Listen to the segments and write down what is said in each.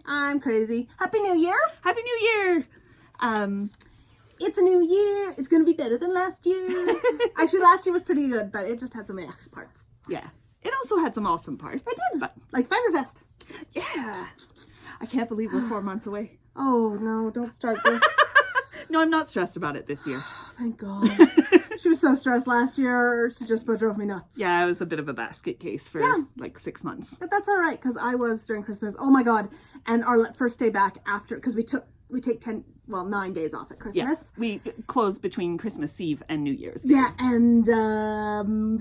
I'm crazy. Happy New Year! Happy New Year! It's a new year. It's going to be better than last year. Actually, last year was pretty good, but it just had some parts. Yeah. It also had some awesome parts. It did. But like Firefest. yeah. I can't believe we're 4 months away. Oh, no. Don't start this. No, I'm not stressed about it this year. Oh, thank God. She was so stressed last year. She just about drove me nuts. Yeah, it was a bit of a basket case for like 6 months. But that's all right, because I was during Christmas. Oh, my God. And our first day back after, because we take 9 days off at Christmas. Yeah, we close between Christmas Eve and New Year's. Yeah, and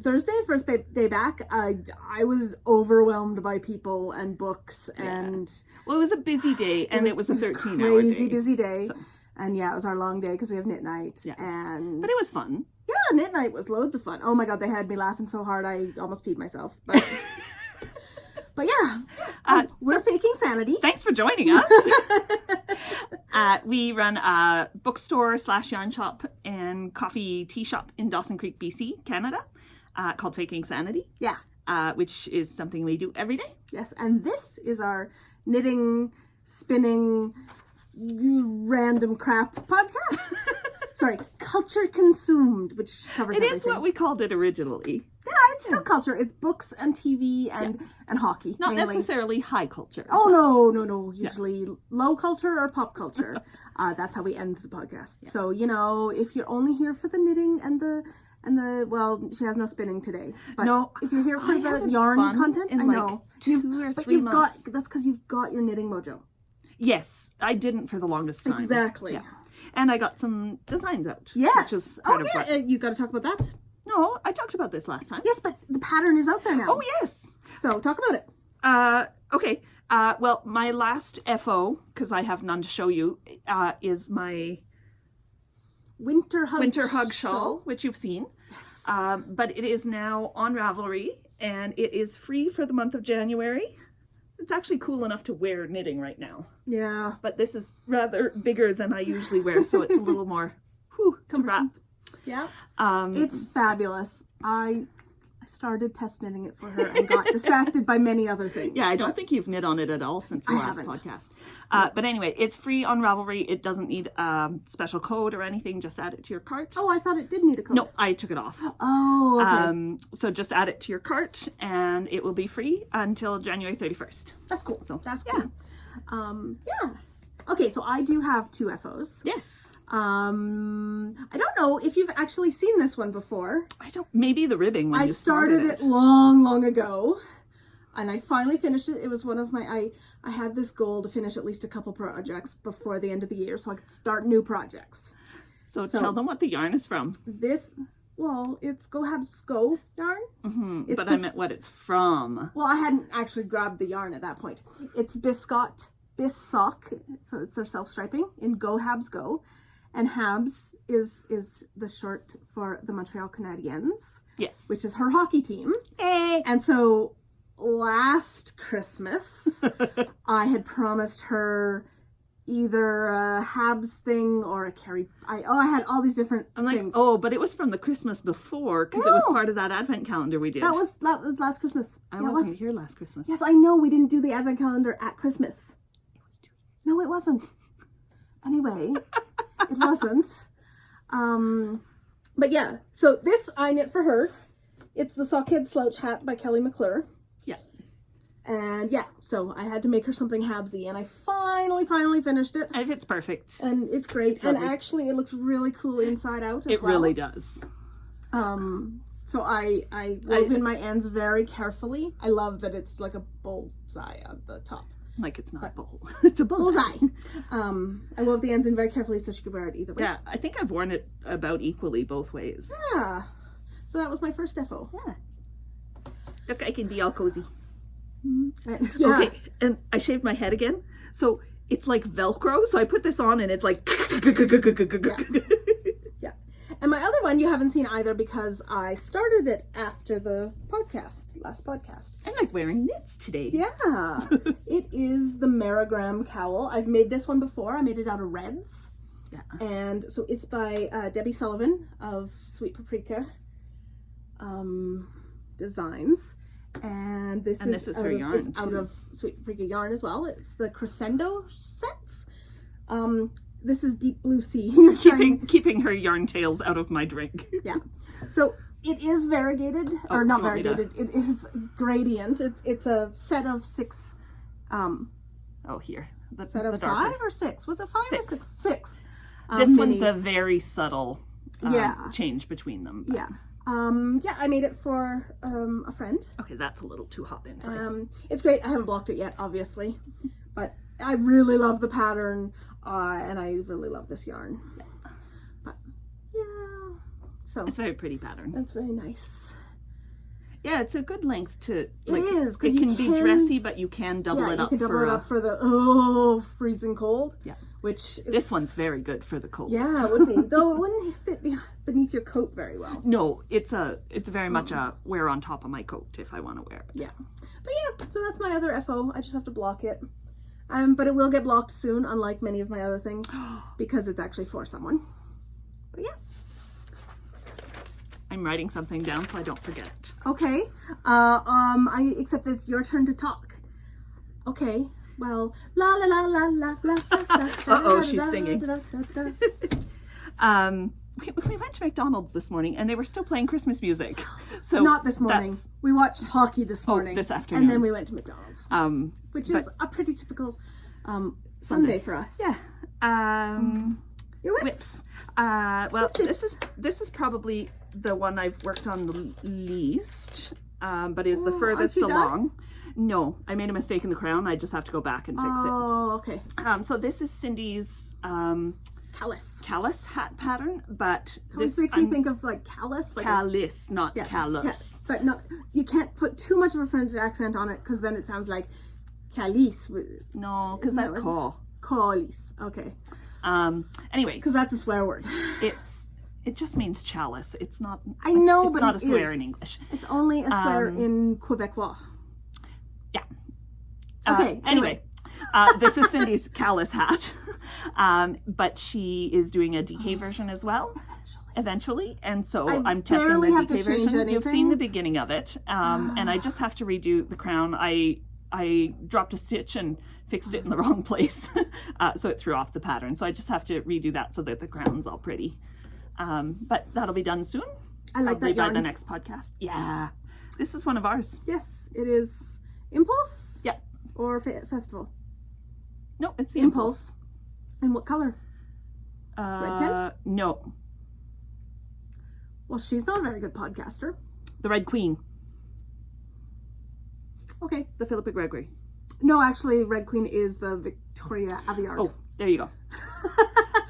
Thursday, first day back, I was overwhelmed by people and books and... Well, it was a busy day, and it was a 13-hour day. Crazy busy day. So. And yeah, it was our long day because we have knit night. Yeah. And... But it was fun. Yeah, knit night was loads of fun. Oh my God, they had me laughing so hard I almost peed myself. But... But yeah, we're faking sanity. Thanks for joining us. We run a bookstore / yarn shop and coffee tea shop in Dawson Creek, BC, Canada, called Faking Sanity. Yeah. Which is something we do every day. Yes, and this is our knitting, spinning, random crap podcast. Sorry, culture consumed, which covers everything. It is what we called it originally. Yeah, it's still culture. It's books and TV and hockey. Not mainly. necessarily high culture. Oh, no. Usually low culture or pop culture. That's how we end the podcast. Yeah. So, if you're only here for the knitting and the well, she has no spinning today. But no, if you're here for the yarn content, I know. 2 or 3 months. That's because you've got your knitting mojo. Yes, I didn't for the longest time. Exactly. Yeah. And I got some designs out. Yes. Which is you got to talk about that. No, I talked about this last time. Yes, but the pattern is out there now. Oh, yes. So, talk about it. Okay. Well, my last FO, because I have none to show you, is my Winter Hug Shawl, which you've seen. Yes. But it is now on Ravelry, and it is free for the month of January. It's actually cool enough to wear knitting right now. Yeah. But this is rather bigger than I usually wear, so it's a little more to wrap. Yeah. It's fabulous. I started test knitting it for her and got distracted by many other things. Yeah, I don't think you've knit on it at all since the last podcast. But anyway, it's free on Ravelry. It doesn't need a special code or anything. Just add it to your cart. Oh, I thought it did need a code. No, I took it off. Oh, okay. So just add it to your cart and it will be free until January 31st. That's cool. So that's cool. Yeah. Okay, so I do have 2 FOs. Yes. I don't know if you've actually seen this one before. Maybe the ribbing when I you started it long ago, and I finally finished it. It was one of my, I had this goal to finish at least a couple projects before the end of the year so I could start new projects. So tell them what the yarn is from. It's Habs Go yarn. Mm-hmm. But I meant what it's from. Well, I hadn't actually grabbed the yarn at that point. It's Biscotte, Bis-Sock, so it's their self-striping in Habs Go. And Habs is the short for the Montreal Canadiens. Yes. Which is her hockey team. Hey. And so last Christmas, I had promised her either a Habs thing or a Carrie. I had all these different things. Oh, but it was from the Christmas before because it was part of that advent calendar we did. That was last Christmas. I wasn't here last Christmas. Yes, I know. We didn't do the advent calendar at Christmas. It was 2 years. No, it wasn't. Anyway, it wasn't. But yeah, so this I knit for her. It's the Sockhead Slouch hat by McClure. Yeah. And yeah, so I had to make her something Habsy, and I finally finished it. And it's perfect. And it's great. And actually, it looks really cool inside out as well. It really does. So I wove in my ends very carefully. I love that it's like a bullseye at the top. Like it's not a bowl. It's a bullseye. I wove the ends in very carefully so she could wear it either way. Yeah, I think I've worn it about equally both ways. Yeah. So that was my first FO. Yeah. Look, I can be all cozy. Mm-hmm. Yeah. Okay, and I shaved my head again. So it's like Velcro. So I put this on and it's like... Yeah. And my other one you haven't seen either because I started it after the last podcast. I'm like wearing knits today. Yeah. It is the Marigram cowl. I've made this one before. I made it out of reds. Yeah. And so it's by Debbie Sullivan of Sweet Paprika Designs. And this is her yarn. It's out of Sweet Paprika yarn as well. It's the Crescendo sets. This is Deep Blue Sea. Keeping her yarn tails out of my drink. Yeah. So it is variegated, or not variegated. It is gradient. It's a set of 6. Here. Set of 5 or 6? Was it 5 or 6? 6. This one's a very subtle change between them. But. Yeah. I made it for a friend. Okay, that's a little too hot inside. It's great. I haven't blocked it yet, obviously, but I really love the pattern, and I really love this yarn. But yeah, so it's a very pretty pattern. That's very nice. Yeah, it's a good length to. It is because it can be dressy, but you can double it up. You can double it up for the freezing cold. Yeah. Which this one's very good for the cold. Yeah, it would be. Though it wouldn't fit beneath your coat very well. No, it's very much a wear on top of my coat if I want to wear it. Yeah. But yeah, so that's my other FO. I just have to block it. But it will get blocked soon, unlike many of my other things, because it's actually for someone. But yeah. I'm writing something down so I don't forget it. Okay. Except it's your turn to talk. Okay. Well, la la la la la la la. Uh-oh, she's singing. We went to McDonald's this morning and they were still playing Christmas music. So not this morning. We watched hockey this morning. This afternoon. And then we went to McDonald's. Which is a pretty typical Sunday for us. Yeah. Your whips. Well, this is probably the one I've worked on the least, but is the furthest along. No, I made a mistake in the crown. I just have to go back and fix it. Oh, okay. So this is Cindy's Callis hat pattern, but this makes me think of like Callis. Like Callis, not Callis. But no, you can't put too much of a French accent on it because then it sounds like Callis. No, because that's Callis. Okay. Anyway, because that's a swear word. It just means chalice. It's not. I know, it's but not a swear in English. It's only a swear in Quebecois. Yeah. Okay. Anyway, this is Cindy's Callis hat, but she is doing a DK version as well. Eventually, and so I'm testing the DK version. You've seen the beginning of it, and I just have to redo the crown. I dropped a stitch and fixed it in the wrong place, so it threw off the pattern. So I just have to redo that so that the crown's all pretty. But that'll be done soon. I like that yarn. By the next podcast. Yeah, this is one of ours. Yes, it is. Impulse. Yeah. Or Festival. No, it's the Impulse. And what color? Red tint? No. Well, she's not a very good podcaster. The Red Queen. Okay. The Philippa Gregory. No, actually, Red Queen is the Victoria Aveyard. Oh, there you go.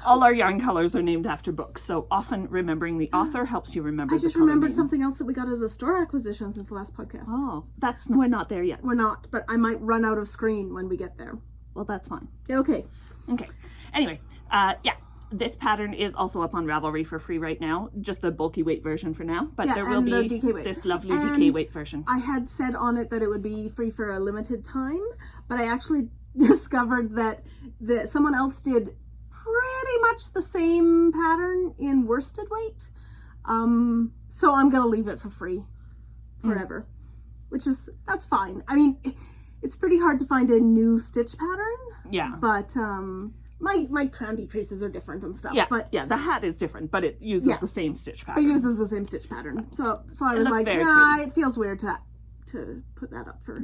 All our yarn colors are named after books, so often remembering the author helps you remember the color. I just remembered something else that we got as a store acquisition since the last podcast. Oh, we're not there yet. We're not, but I might run out of screen when we get there. Well, that's fine. Okay. Anyway, this pattern is also up on Ravelry for free right now, just the bulky weight version for now, but there will be this lovely DK weight version. I had said on it that it would be free for a limited time, but I actually discovered that someone else did pretty much the same pattern in worsted weight. So I'm gonna leave it for free forever, that's fine. I mean, it's pretty hard to find a new stitch pattern. Yeah. But my crown decreases are different and stuff. Yeah. But the hat is different, but it uses the same stitch pattern. It uses the same stitch pattern. So I was like, it feels weird to put that up for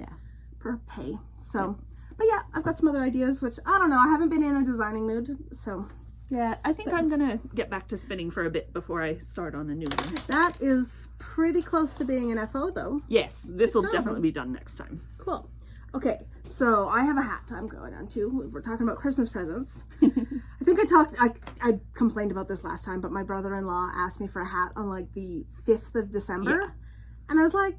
pay. So. But yeah, I've got some other ideas, which I don't know. I haven't been in a designing mood, so. Yeah, I think I'm going to get back to spinning for a bit before I start on a new one. That is pretty close to being an FO, though. Yes, this will definitely be done next time. Cool. Okay, so I have a hat I'm going on to. We're talking about Christmas presents. I think I complained about this last time, but my brother-in-law asked me for a hat on like the 5th of December. Yeah. And I was like,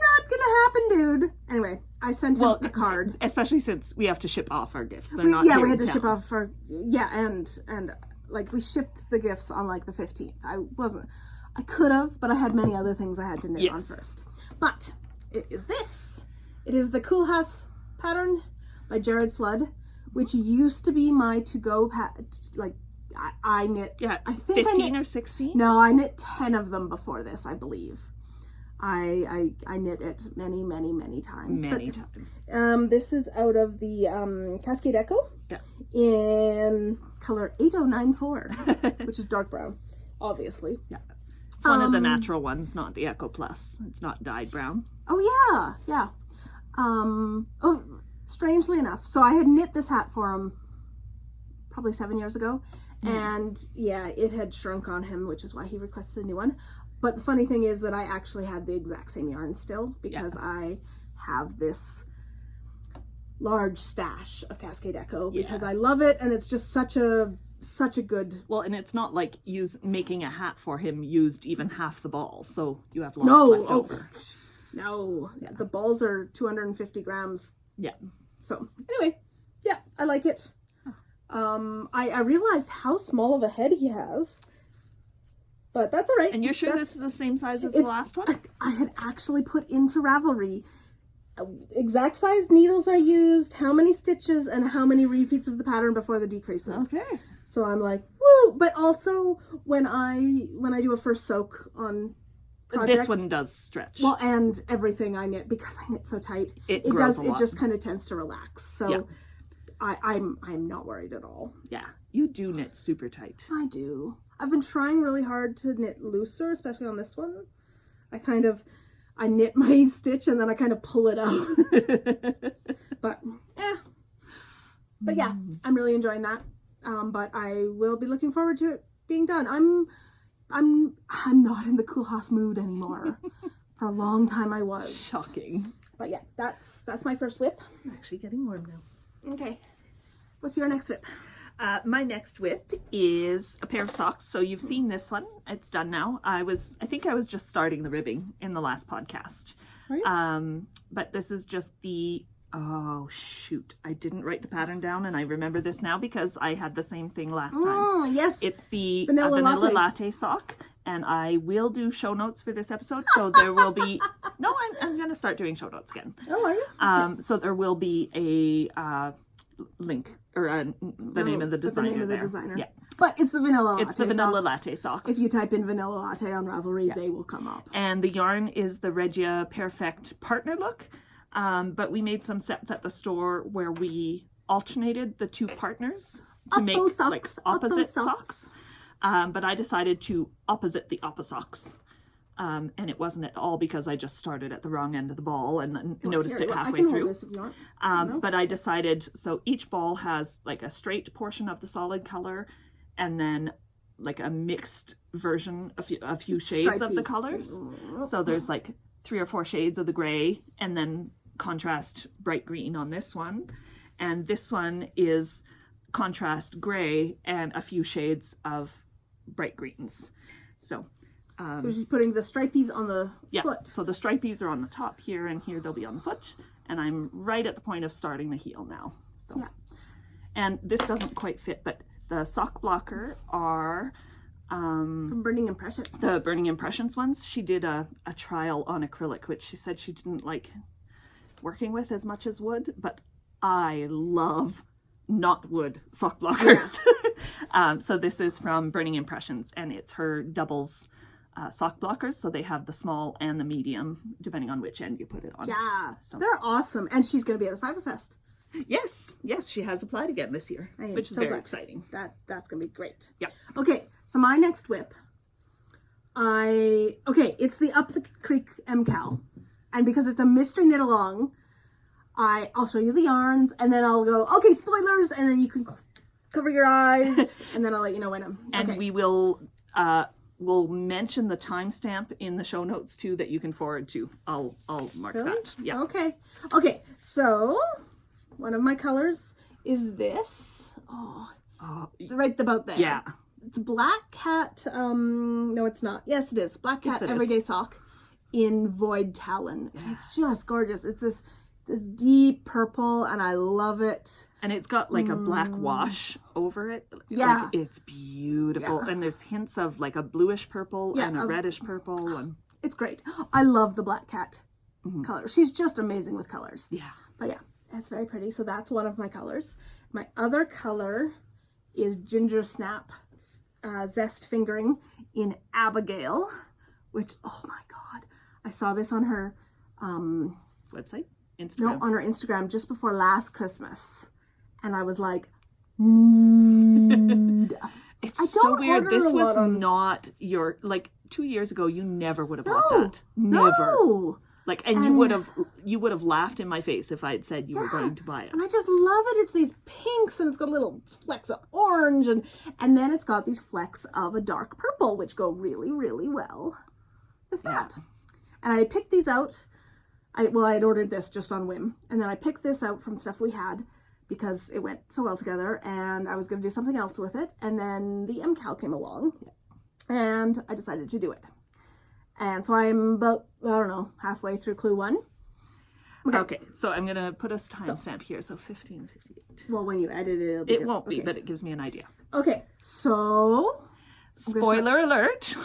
not gonna happen, dude. Anyway, I sent him a card. Especially since we have to ship off our gifts. We had to ship off our and like we shipped the gifts on like the 15th. I could have, but I had many other things I had to knit on first. But it is this. It is the Koolhaas pattern by Jared Flood, which used to be my to-go I knit. Yeah, I think 15 or 16? No, I knit 10 of them before this, I believe. I knit it many, many, many times. Many times. This is out of the Cascade Eco in color 8094, which is dark brown, obviously. Yeah. It's one of the natural ones, not the Eco Plus. It's not dyed brown. Oh, yeah. Strangely enough. So I had knit this hat for him probably 7 years ago. And yeah, it had shrunk on him, which is why he requested a new one. But the funny thing is that I actually had the exact same yarn still, because I have this large stash of Cascade Eco because I love it, and it's just such a good. Well, and it's not like making a hat for him used even half the balls, so you have lots left over. No, the balls are 250 grams. Yeah. So anyway, yeah, I like it. I realized how small of a head he has. But that's all right. And you're sure this is the same size as the last one? I had actually put into Ravelry exact size needles I used, how many stitches, and how many repeats of the pattern before the decreases. Okay. So I'm like, woo! But also when I do a first soak on projects, this one does stretch. Well, and everything I knit, because I knit so tight, it just kind of tends to relax. So I'm not worried at all. Yeah, you do knit super tight. I do. I've been trying really hard to knit looser, especially on this one. I knit my stitch and then I kind of pull it out. But yeah, I'm really enjoying that. But I will be looking forward to it being done. I'm not in the Koolhaas mood anymore. For a long time I was. Shocking. But yeah, that's my first whip. I'm actually getting warm now. Okay. What's your next whip? My next whip is a pair of socks. So you've seen this one. It's done now. I think I was just starting the ribbing in the last podcast. Right. But this is just oh shoot, I didn't write the pattern down, and I remember this now because I had the same thing last time. Oh, yes. It's the vanilla latte sock, and I will do show notes for this episode. So there will be, no, I'm going to start doing show notes again. Oh, are you? Okay. So there will be a link or the name of the designer. Yeah. But it's the vanilla latte. It's the vanilla latte socks. If you type in vanilla latte on Ravelry, they will come up. And the yarn is the Regia Pairfect partner look. But we made some sets at the store where we alternated the two partners to make like opposite socks. But I decided to opposite the Oppo-Socks. And it wasn't at all because I just started at the wrong end of the ball and then noticed it halfway through. This if you want. But I decided, so each ball has like a straight portion of the solid color and then like a mixed version, a few shades of the colors. So there's like 3 or 4 shades of the gray and then contrast bright green on this one. And this one is contrast gray and a few shades of bright greens. So she's putting the stripies on the foot. So the stripies are on the top here, and here they'll be on the foot. And I'm right at the point of starting the heel now. So, and this doesn't quite fit, but the sock blocker are from Burning Impressions. The Burning Impressions ones. She did a trial on acrylic, which she said she didn't like working with as much as wood, but I love not wood sock blockers. So this is from Burning Impressions, and it's her doubles sock blockers, so they have the small and the medium depending on which end you put it on. Yeah, so they're awesome, and she's going to be at the Fiberfest. Yes, she has applied again this year, which is very exciting. That's going to be great. Yeah. Okay, so my next whip, it's the Up the Creek MKAL, and because it's a mystery knit along, I'll show you the yarns, and then I'll go, okay, spoilers, and then you can cover your eyes, and then I'll let you know when I'm. And we will. We'll mention the timestamp in the show notes too that you can forward to. I'll mark that. Yeah. Okay. So one of my colors is this. Right about there. Yeah. It's Black Cat. No, it's not. Yes, it is. Black Cat Everyday Sock in Void Talon. And it's just gorgeous. It's this deep purple, and I love it. And it's got like a black wash over it. Yeah. Like, it's beautiful. Yeah. And there's hints of like a bluish purple and a reddish purple. And it's great. I love the Black Cat color. She's just amazing with colors. Yeah. But yeah, it's very pretty. So that's one of my colors. My other color is Gingersnap Zest Fingering in Abigail, which, oh my God, I saw this on her website, Instagram. No, on her Instagram just before last Christmas, and I was like, need. It's so weird. This was not your, like, 2 years ago. You never would have bought that. Never. No. Like, and you would have laughed in my face if I had said you were going to buy it. And I just love it. It's these pinks, and it's got little flecks of orange, and then it's got these flecks of a dark purple, which go really, really well with that. And I picked these out. I had ordered this just on whim, and then I picked this out from stuff we had because it went so well together, and I was going to do something else with it, and then the MKAL came along, and I decided to do it. And so I'm about, I don't know, halfway through clue 1. Okay, so I'm going to put a timestamp here, so 15:58. Well, when you edit it, it won't be, but it gives me an idea. Okay, so... Spoiler alert.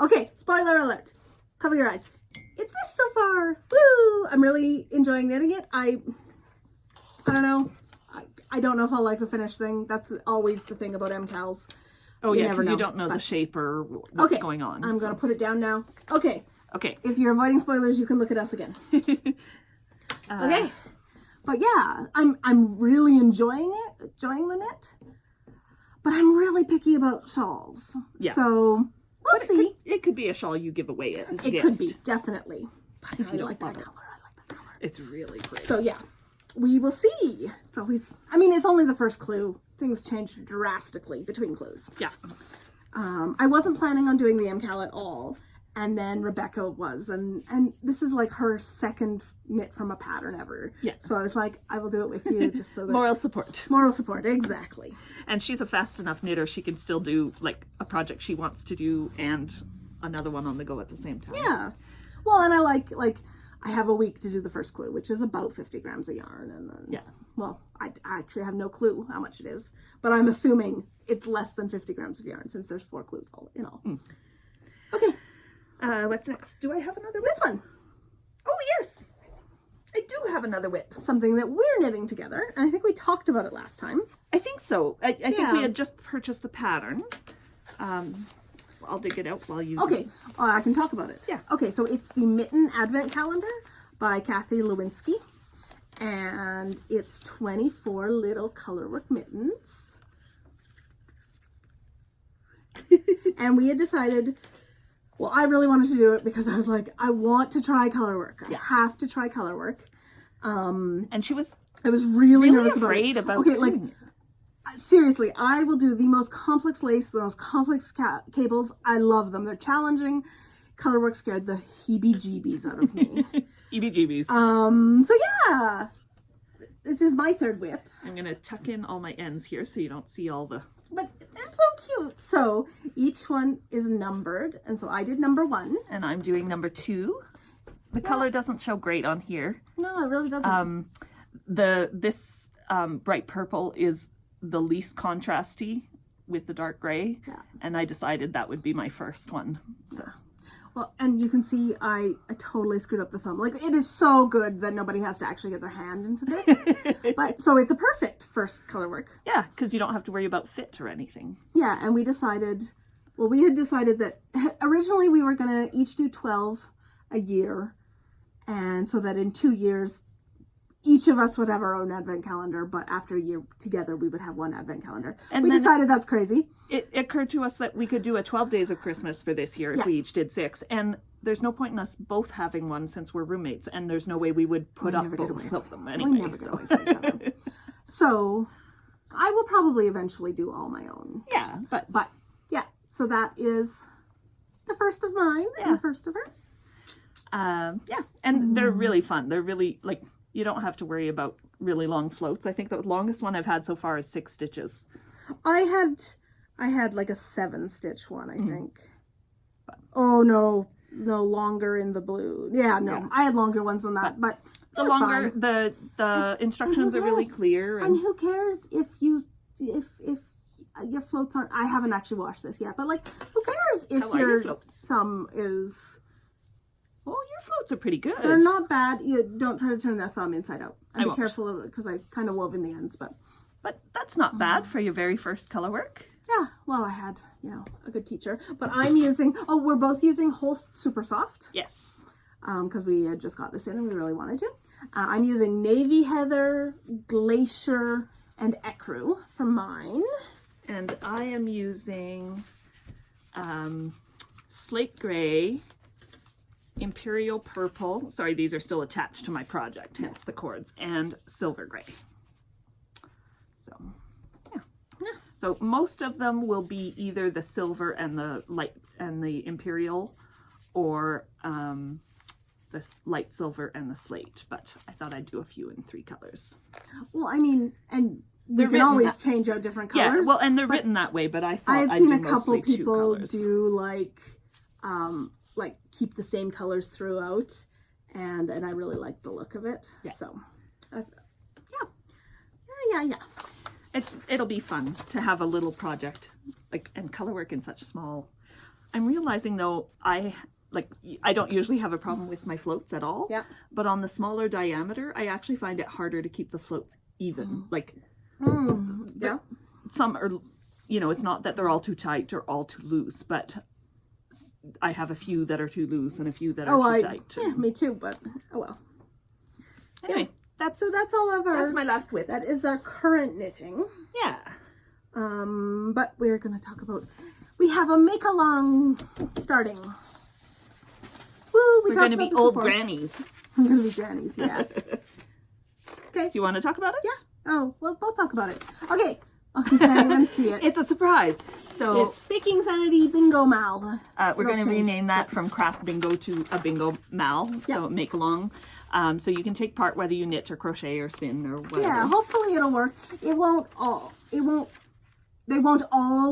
Okay, spoiler alert. Cover your eyes. It's this so far. Woo! I'm really enjoying knitting it. I don't know. I don't know if I'll like the finished thing. That's always the thing about MKALs. Oh, yeah, because you don't know the shape or what's going on. I'm going to put it down now. Okay. Okay. If you're avoiding spoilers, you can look at us again. Okay. But yeah, I'm really enjoying the knit. But I'm really picky about shawls. Yeah. So we'll see. It could be a shawl you give away as a gift. It could be, definitely. But I like that color. It's really pretty. So yeah, we will see. It's always, it's only the first clue. Things change drastically between clues. Yeah. I wasn't planning on doing the MKAL at all. And then Rebecca was. And this is like her second knit from a pattern ever. Yeah. So I was like, I will do it with you just so that... Moral support. Moral support, exactly. And she's a fast enough knitter. She can still do like a project she wants to do and another one on the go at the same time. Yeah. Well, and I like I have a week to do the first clue, which is about 50 grams of yarn. And then, well, I actually have no clue how much it is, but I'm assuming it's less than 50 grams of yarn since there's 4 clues all in all. Okay. What's next? Do I have another whip? This one. Oh, yes. I do have another whip. Something that we're knitting together. And I think we talked about it last time. I think so. I think we had just purchased the pattern. I'll dig it out while you... Okay. I can talk about it. Yeah. Okay, so it's the Mitten Advent Calendar by Kathy Lewinski. And it's 24 little colorwork mittens. And we had decided... Well, I really wanted to do it because I was like, I want to try colorwork. I have to try colorwork. And I was really nervous afraid about okay, like, seriously, I will do the most complex lace, the most complex cables. I love them. They're challenging. Colorwork scared the heebie-jeebies out of me. Heebie-jeebies. So yeah, this is my third whip. I'm going to tuck in all my ends here so you don't see all the... But they're so cute. So each one is numbered. And so I did number 1. And I'm doing number 2. The color doesn't show great on here. No, it really doesn't. This bright purple is the least contrasty with the dark gray. Yeah. And I decided that would be my first one. So. Well, and you can see I totally screwed up the thumb. Like, it is so good that nobody has to actually get their hand into this. But so it's a perfect first color work. Yeah, because you don't have to worry about fit or anything. Yeah, and we had decided that originally we were going to each do 12 a year. And so that in 2 years, each of us would have our own advent calendar, but after a year together, we would have one advent calendar. And we decided that's crazy. It occurred to us that we could do a 12 days of Christmas for this year if we each did 6. And there's no point in us both having one since we're roommates, and there's no way we would put up both of them anyway. We never get away from each other. So I will probably eventually do all my own. Yeah, but yeah. So that is the first of mine and the first of hers. And they're really fun. They're really, like, you don't have to worry about really long floats. I think the longest one I've had so far is 6 stitches. I had like a 7-stitch one, I think. Oh no, longer in the blue. Yeah, no, I had longer ones than that, but the longer fine. the instructions are really clear. And who cares if your floats aren't? I haven't actually washed this yet, but like, who cares if your thumb is? Oh, your floats are pretty good. They're not bad. You don't try to turn that thumb inside out. And be careful of it because I kind of wove in the ends, but that's not bad for your very first color work. Yeah, well, I had, you know, a good teacher. But I'm using, we're both using Holst Super Soft. Yes. Because we had just got this in and we really wanted to. I'm using Navy Heather, Glacier, and Ecru for mine. And I am using Slate Gray, Imperial Purple. Sorry, these are still attached to my project, hence the cords. And Silver Gray. So, yeah. So most of them will be either the silver and the light and the Imperial, or the light silver and the slate. But I thought I'd do a few in 3 colors. Well, I mean, and you can always change out different colors. Yeah, well, and they're written that way, but I thought I had seen a couple people do like keep the same colors throughout, and I really liked the look of it. Yeah. So, yeah. It'll be fun to have a little project, like, and color work in such small. I'm realizing though, I don't usually have a problem with my floats at all. Yeah. But on the smaller diameter, I actually find it harder to keep the floats even. Yeah. Some are, you know, it's not that they're all too tight or all too loose, but I have a few that are too loose and a few that are too tight. Yeah, me too, but oh well. Anyway, that's all of our. That's my last whip. That is our current knitting. Yeah. But we're going to talk about. We have a make-along starting. Woo! We're going to be old grannies. We're going to be grannies, yeah. Okay. Do you want to talk about it? Yeah. Oh, we'll both talk about it. Okay. Okay, can't even see it. It's a surprise. So it's Faking Sanity Bingo Mal. We're going to rename that from Craft Bingo to a Bingo Mal. Yep. So make along. So you can take part whether you knit or crochet or spin or whatever. Yeah, hopefully it'll work. They won't all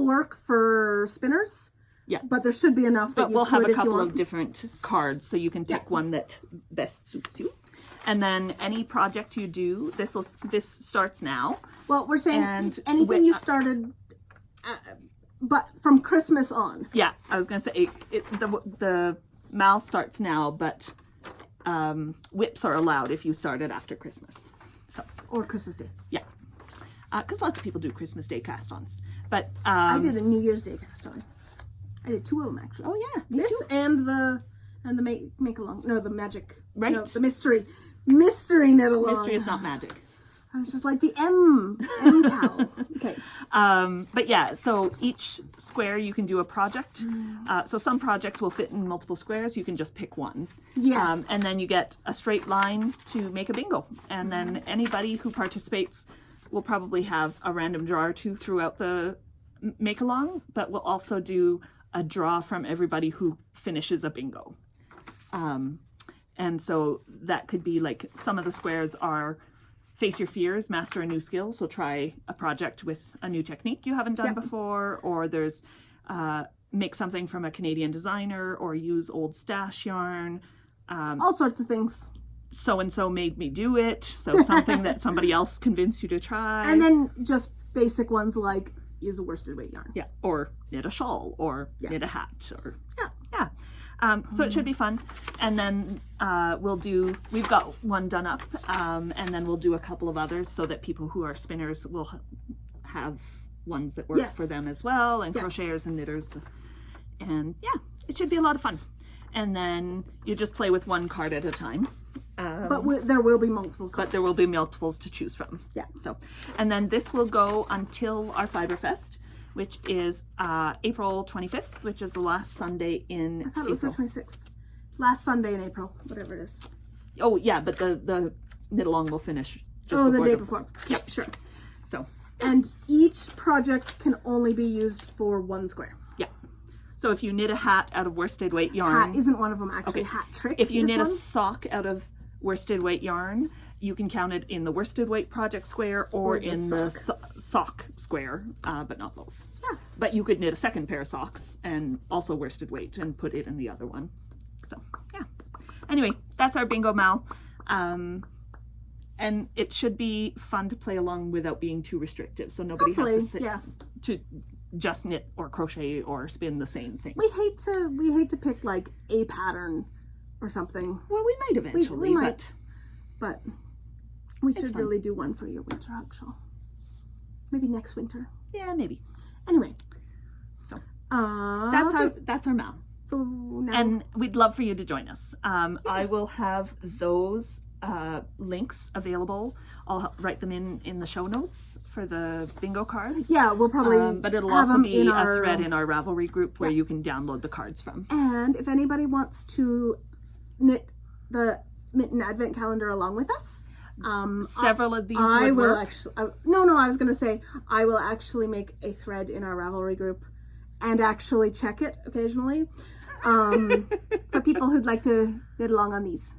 work for spinners. Yeah. But there should be enough that but we'll have a couple of different cards so you can pick one that best suits you. And then any project you do, this starts now. Well, we're saying anything you started, but from Christmas on. Yeah, I was going to say the mal starts now, but whips are allowed if you started after Christmas. So or Christmas Day. Yeah, because lots of people do Christmas Day cast-ons. But I did a New Year's Day cast-on. I did 2 of them actually. Oh yeah, this too. and the make along. No, the magic. Right. No, the mystery knit along. Mystery is not magic. I was just like the MKAL. Okay. But yeah, so each square you can do a project. So some projects will fit in multiple squares. You can just pick one. Yes. And then you get a straight line to make a bingo. And then anybody who participates will probably have a random draw or 2 throughout the make along, but we'll also do a draw from everybody who finishes a bingo. And so that could be like some of the squares are face your fears, master a new skill. So try a project with a new technique you haven't done before, or there's make something from a Canadian designer, or use old stash yarn. All sorts of things. So-and-so made me do it. So something that somebody else convinced you to try. And then just basic ones like use a worsted weight yarn. Yeah, or knit a shawl, or knit a hat, or yeah. So it should be fun. And then we've got one done up, and then we'll do a couple of others so that people who are spinners will have ones that work for them as well, and crocheters and knitters. And yeah, it should be a lot of fun. And then you just play with one card at a time. But there will be multiple cards. But there will be multiples to choose from. Yeah. So, and then this will go until our Fiberfest, which is April 25th, which is the last Sunday in April. I thought it was the 26th. Last Sunday in April, whatever it is. Oh, yeah, but the knit-along will finish just the day before. Yeah, sure. So. And each project can only be used for 1 square. Yeah. So if you knit a hat out of worsted weight yarn. Hat isn't one of them, actually. Okay. Hat trick. If you knit a sock out of worsted weight yarn, you can count it in the worsted weight project square or in the sock square, but not both. Yeah. But you could knit a second pair of socks and also worsted weight and put it in the other one. So, yeah. Anyway, that's our Bingo Mal. And it should be fun to play along without being too restrictive. So nobody has to sit to just knit or crochet or spin the same thing. We hate to pick like a pattern or something. Well, we might eventually, we might, but we should really do one for your winter hug shawl. maybe next winter. Yeah, maybe. Anyway, so that's our MAL. So now, and we'd love for you to join us. I will have those links available. I'll write them in the show notes for the bingo cards. Yeah, we'll probably but it'll also be a thread in our Ravelry group where you can download the cards from. And if anybody wants to knit the Mitten Advent calendar along with us, several of these I would will work. actually. I was going to say I will actually make a thread in our Ravelry group and actually check it occasionally for people who'd like to knit along on these.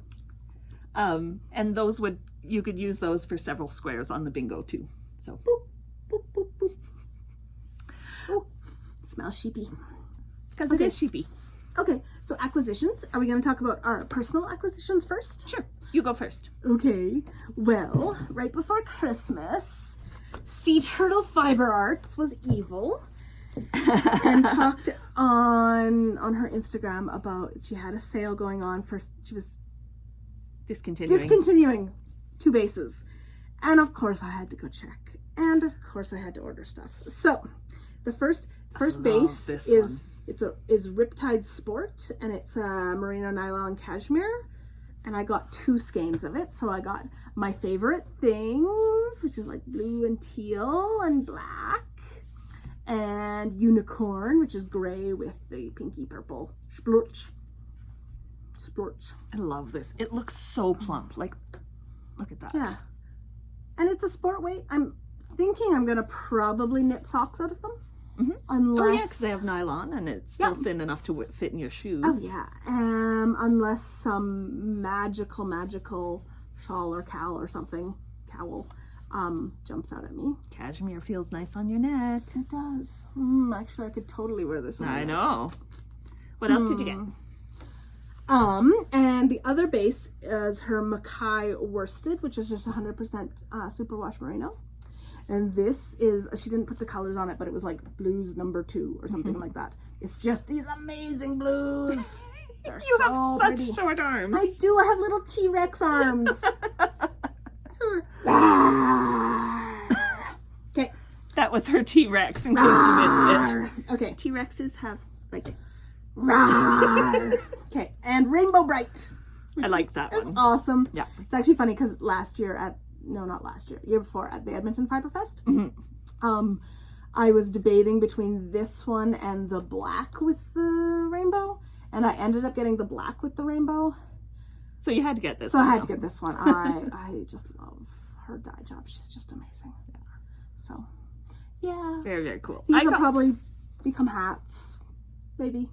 And those you could use those for several squares on the bingo too. So boop, boop, boop, boop. Oh, smells sheepy. Because it is sheepy. Okay, so acquisitions. Are we going to talk about our personal acquisitions first? Sure, you go first. Okay, well, right before Christmas, Sea Turtle Fiber Arts was evil and talked on her Instagram about she had a sale going on she was discontinuing 2 bases. And of course I had to go check. And of course I had to order stuff. So the first base is Riptide Sport, and it's a merino nylon cashmere. And I got 2 skeins of it. So I got my favorite things, which is like blue and teal and black. And unicorn, which is gray with the pinky purple splorch. I love this. It looks so plump. Like, look at that. Yeah. And it's a sport weight. I'm thinking I'm going to probably knit socks out of them. Mm-hmm. Unless... because they have nylon and it's still thin enough to fit in your shoes. Oh, yeah. Unless some magical shawl or cowl or something, jumps out at me. Cashmere feels nice on your neck. It does. Actually, I could totally wear this on I know. What else did you get? And the other base is her MKAL worsted, which is just 100% superwash merino. And this is, she didn't put the colors on it, but it was like blues number 2 or something like that. It's just these amazing blues. They're You have so such pretty. short arms. I do. I have little T-Rex arms. Okay. That was her T-Rex in case you missed it. Okay. T-Rexes have like... Okay, and Rainbow Bright. I like that one. It's awesome. Yeah. It's actually funny because year before at the Edmonton Fiber Fest, I was debating between this one and the black with the rainbow, and I ended up getting the black with the rainbow. So you had to get this one. So I had to get this one. I just love her dye job. She's just amazing. Yeah. So, yeah. Very, very cool. These will probably become hats, maybe.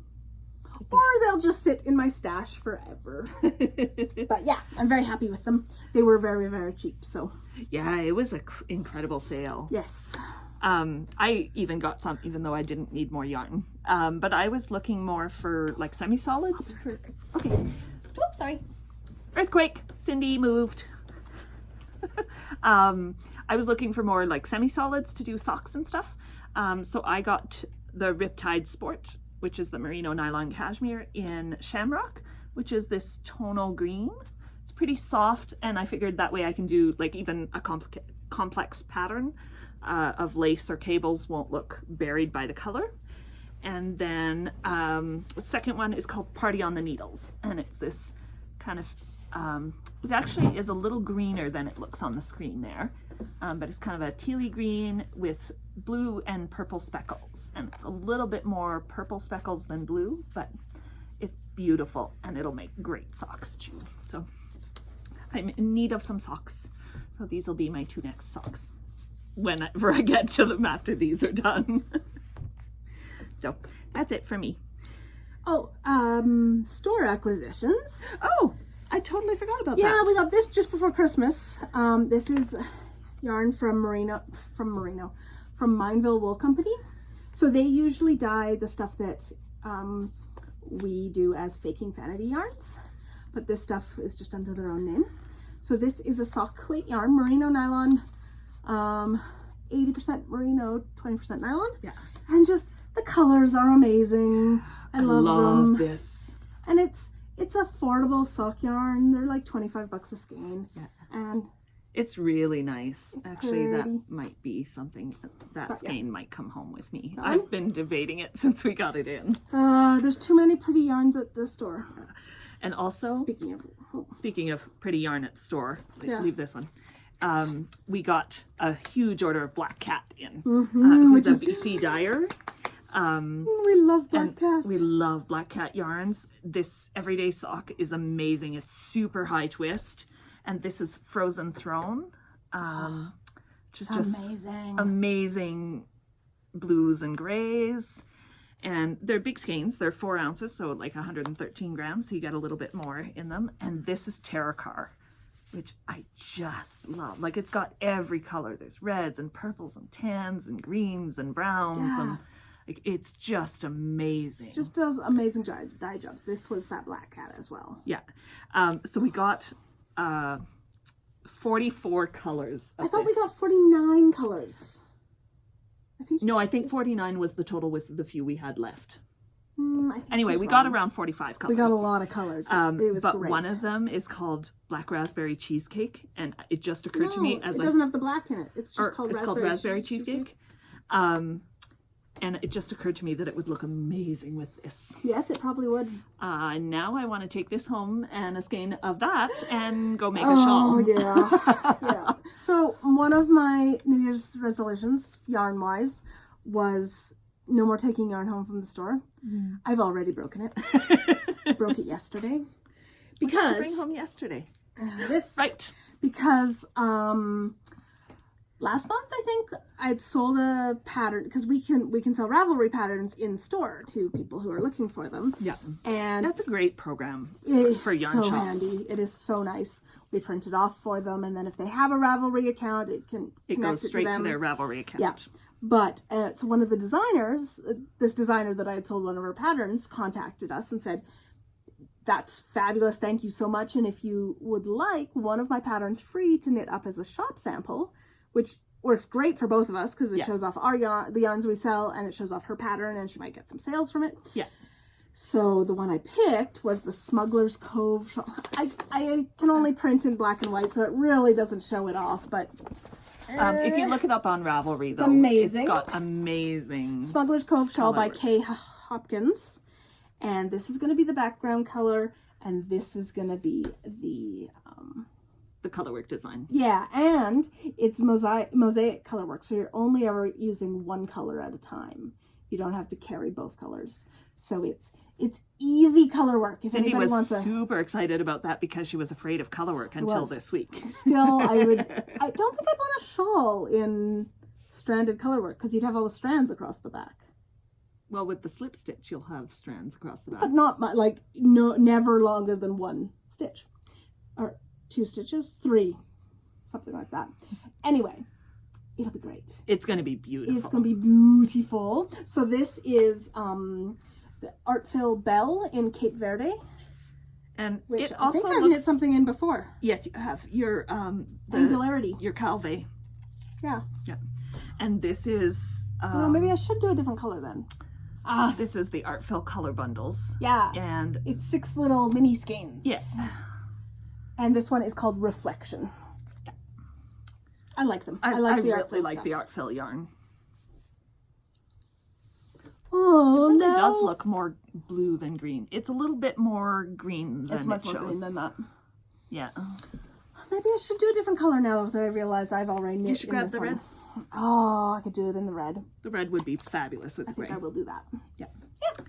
Or they'll just sit in my stash forever. But yeah, I'm very happy with them. They were very, very cheap, so. Yeah, it was an incredible sale. Yes. I even got some, even though I didn't need more yarn. But I was looking more for like semi-solids. Okay. Oops, sorry. Earthquake. Cindy moved. I was looking for more like semi-solids to do socks and stuff. So I got the Riptide Sport, which is the merino nylon cashmere in Shamrock, which is this tonal green. It's pretty soft, and I figured that way I can do like even a complex pattern of lace or cables won't look buried by the color. And then the second one is called Party on the Needles, and it's this kind of, it actually is a little greener than it looks on the screen there, but it's kind of a tealy green with blue and purple speckles, and it's a little bit more purple speckles than blue, but it's beautiful and it'll make great socks too. So I'm in need of some socks, so these will be my 2 next socks whenever I get to them after these are done. So that's it for me. Oh, store acquisitions. Oh, I totally forgot about that. Yeah, we got this just before Christmas. This is yarn from Mineville Wool Company. So they usually dye the stuff that we do as faking Sanity yarns, but this stuff is just under their own name. So this is a sock weight yarn, merino nylon, 80% merino, 20% nylon. Yeah. And just the colors are amazing. I love them. This. And it's affordable sock yarn. They're like $25 a skein. Yeah. And It's really nice. It's actually pretty. That might be something that skein might come home with me. Done? I've been debating it since we got it in. There's too many pretty yarns at the store. And also, speaking of pretty yarn at the store, leave this one. We got a huge order of Black Cat in, which is a BC dyer. We love Black Cat. We love Black Cat yarns. This everyday sock is amazing. It's super high twist. And this is Frozen Throne. Just amazing. Amazing blues and grays. And they're big skeins. They're 4 ounces, so like 113 grams. So you get a little bit more in them. And this is Terracar, which I just love. Like, it's got every color. There's reds and purples and tans and greens and browns. And like, it's just amazing. Just does amazing dye jobs. This was that Black Cat as well. Yeah. So we got 44 colors. I thought we got 49 colors. I think 49 was the total with the few we had left. Anyway, we got around 45 colors. We got a lot of colors. It was but great. One of them is called Black Raspberry Cheesecake, and it just occurred to me as it doesn't have the black in it. It's just called Raspberry Cheesecake. And it just occurred to me that it would look amazing with this. Yes, it probably would. Now I want to take this home and a skein of that and go make a shawl. Oh, yeah. Yeah. So one of my New Year's resolutions, yarn-wise, was no more taking yarn home from the store. I've already broken it. Broke it yesterday. Because... What did you bring home yesterday? This. Right. Because last month, I think, I'd sold a pattern, because we can sell Ravelry patterns in store to people who are looking for them. Yeah. And that's a great program for yarn shops. It is so handy. It is so nice. We print it off for them, and then if they have a Ravelry account, it goes straight to their Ravelry account. Yeah. But, so one of the designers, this designer that I had sold one of her patterns, contacted us and said, "That's fabulous, thank you so much, and if you would like one of my patterns free to knit up as a shop sample," which works great for both of us because it shows off our the yarns we sell, and it shows off her pattern, and she might get some sales from it. Yeah. So the one I picked was the Smuggler's Cove shawl. I can only print in black and white, so it really doesn't show it off, but... if you look it up on Ravelry, though, amazing. It's got amazing... Smuggler's Cove shawl by Kay Hopkins. And this is going to be the background color, and this is going to be the colorwork design. Yeah, and it's mosaic colorwork, so you're only ever using one color at a time. You don't have to carry both colors. So it's easy colorwork. If Cindy anybody was wants super excited about that because she was afraid of colorwork until this week. Still, I don't think I'd want a shawl in stranded colorwork because you'd have all the strands across the back. Well, with the slip stitch, you'll have strands across the back. But not never longer than one stitch. Or 2 stitches, 3, something like that. Anyway, it'll be great. It's going to be beautiful. It's going to be beautiful. So this is the Artfill Bell in Cape Verde. And which it also I think I've knit something in before. Yes, you have. Your Angularity. Your Calvé. Yeah. Yeah. And this is... well, maybe I should do a different color then. This is the Artfill color bundles. Yeah. And it's 6 little mini skeins. Yes. And this one is called Reflection. Yeah. I like them. I like the Artfill really like stuff. the Artfill yarn. Oh, it really does look more blue than green. It's a little bit more green than it's much more green than that. Yeah. Maybe I should do a different color now that I realize I've already knit. You should grab the red. Oh, I could do it in the red. The red would be fabulous with the gray. I think I will do that. Yeah. Yeah.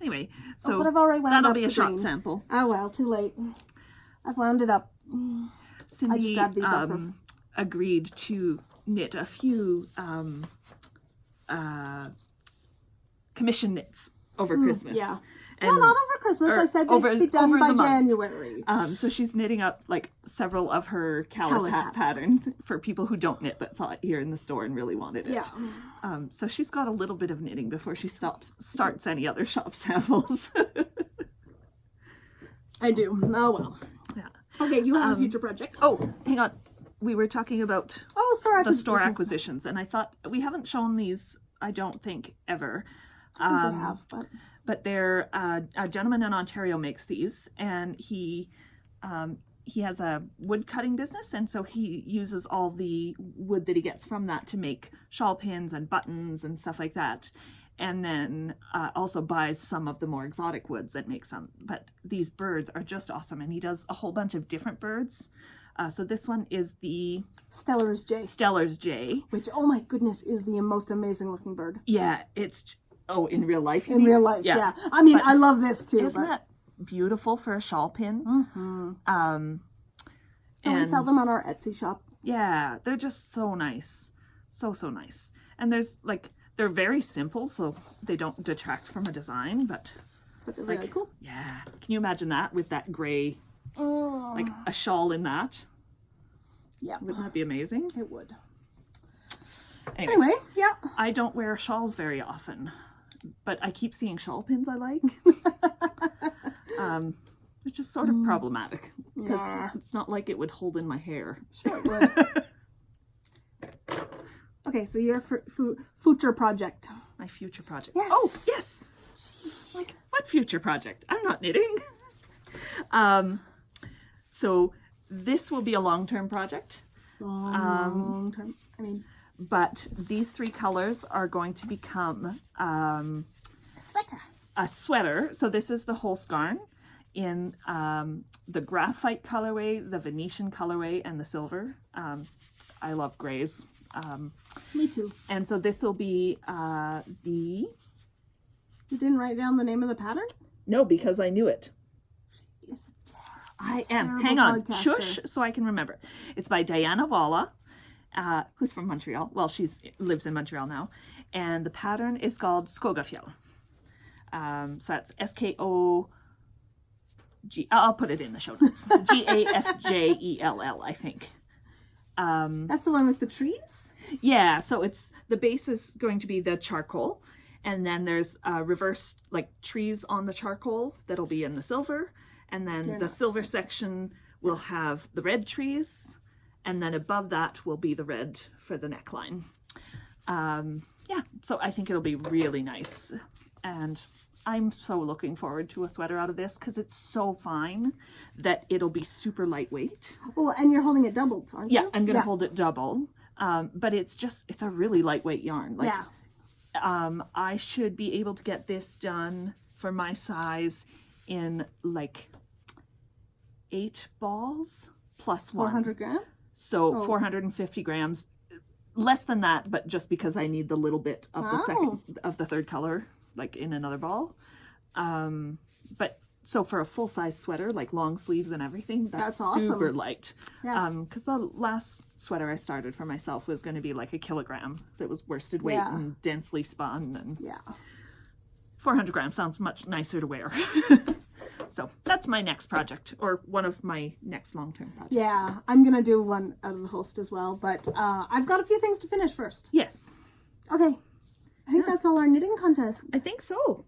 Anyway, so but I've already wound that'll up be a the shop green. sample. Oh well, too late. I've wound it up. Cindy I just grabbed these off agreed to knit a few commission knits over Christmas. Yeah. And not over Christmas. I said they'd be done by January. So she's knitting up like several of her Callis hat patterns for people who don't knit but saw it here in the store and really wanted it. Yeah. So she's got a little bit of knitting before she starts any other shop samples. I do. Oh well. Yeah. Okay, you have a future project. Oh, hang on. We were talking about the store acquisitions, and I thought we haven't shown these, I don't think, ever. I think we have, but they're a gentleman in Ontario makes these, and he he has a wood cutting business, and so he uses all the wood that he gets from that to make shawl pins and buttons and stuff like that. And then also buys some of the more exotic woods and makes some. But these birds are just awesome, and he does a whole bunch of different birds. So this one is the Steller's Jay. Which, oh my goodness, is the most amazing looking bird. Yeah, it's... Oh, in real life? In real life, yeah. I mean, I love this too. Isn't that beautiful for a shawl pin? Mm-hmm. And we sell them on our Etsy shop. Yeah, they're just so nice. So nice. And there's like... They're very simple, so they don't detract from a design, but they're really cool. Yeah. Can you imagine that with that gray, like a shawl in that? Yeah. Wouldn't that be amazing? It would. Anyway, yeah. I don't wear shawls very often, but I keep seeing shawl pins I like. It's just sort of problematic because it's not like it would hold in my hair. Sure it would. Okay, so your future project. My future project. Yes. Oh, yes. Like, what future project? I'm not knitting. So this will be a long-term project. Long-term. I mean... But these 3 colors are going to become... a sweater. A sweater. So this is the whole scarn in the graphite colorway, the Venetian colorway, and the silver. I love grays. Me too. And so this will be the... You didn't write down the name of the pattern? No, because I knew it. She is I am. Hang on. Podcaster. Shush, so I can remember. It's by Diana Valla, who's from Montreal. Well, she lives in Montreal now. And the pattern is called Skogafjell. So that's Skog... I'll put it in the show notes. Gafjell, I think. That's the one with the trees? Yeah, so it's the base is going to be the charcoal, and then there's reversed like trees on the charcoal that'll be in the silver, and then the silver section will have the red trees, and then above that will be the red for the neckline. Yeah, so I think it'll be really nice, and I'm so looking forward to a sweater out of this because it's so fine that it'll be super lightweight. Oh, and you're holding it doubled, aren't you? Yeah, I'm going to hold it double. But it's a really lightweight yarn. Like, I should be able to get this done for my size in like 8 balls plus 1. 400 grams? So 450 grams. Less than that, but just because I need the little bit of the third color, like in another ball. But so for a full-size sweater, like long sleeves and everything, that's awesome. Super light. Yeah. Because the last sweater I started for myself was going to be like 1 kilogram. So it was worsted weight and densely spun. And 400 grams sounds much nicer to wear. So that's my next project, or one of my next long-term projects. Yeah, I'm going to do one out of the host as well, but I've got a few things to finish first. Yes. Okay. I think that's all our knitting contest. I think so.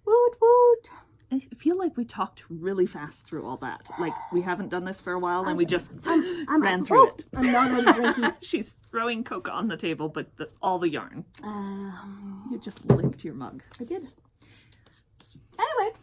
Woot woot. I feel like we talked really fast through all that. Like we haven't done this for a while and we just ran through it. I'm not going to drink. She's throwing Coke on the table, but all the yarn. You just licked your mug. I did. Anyway.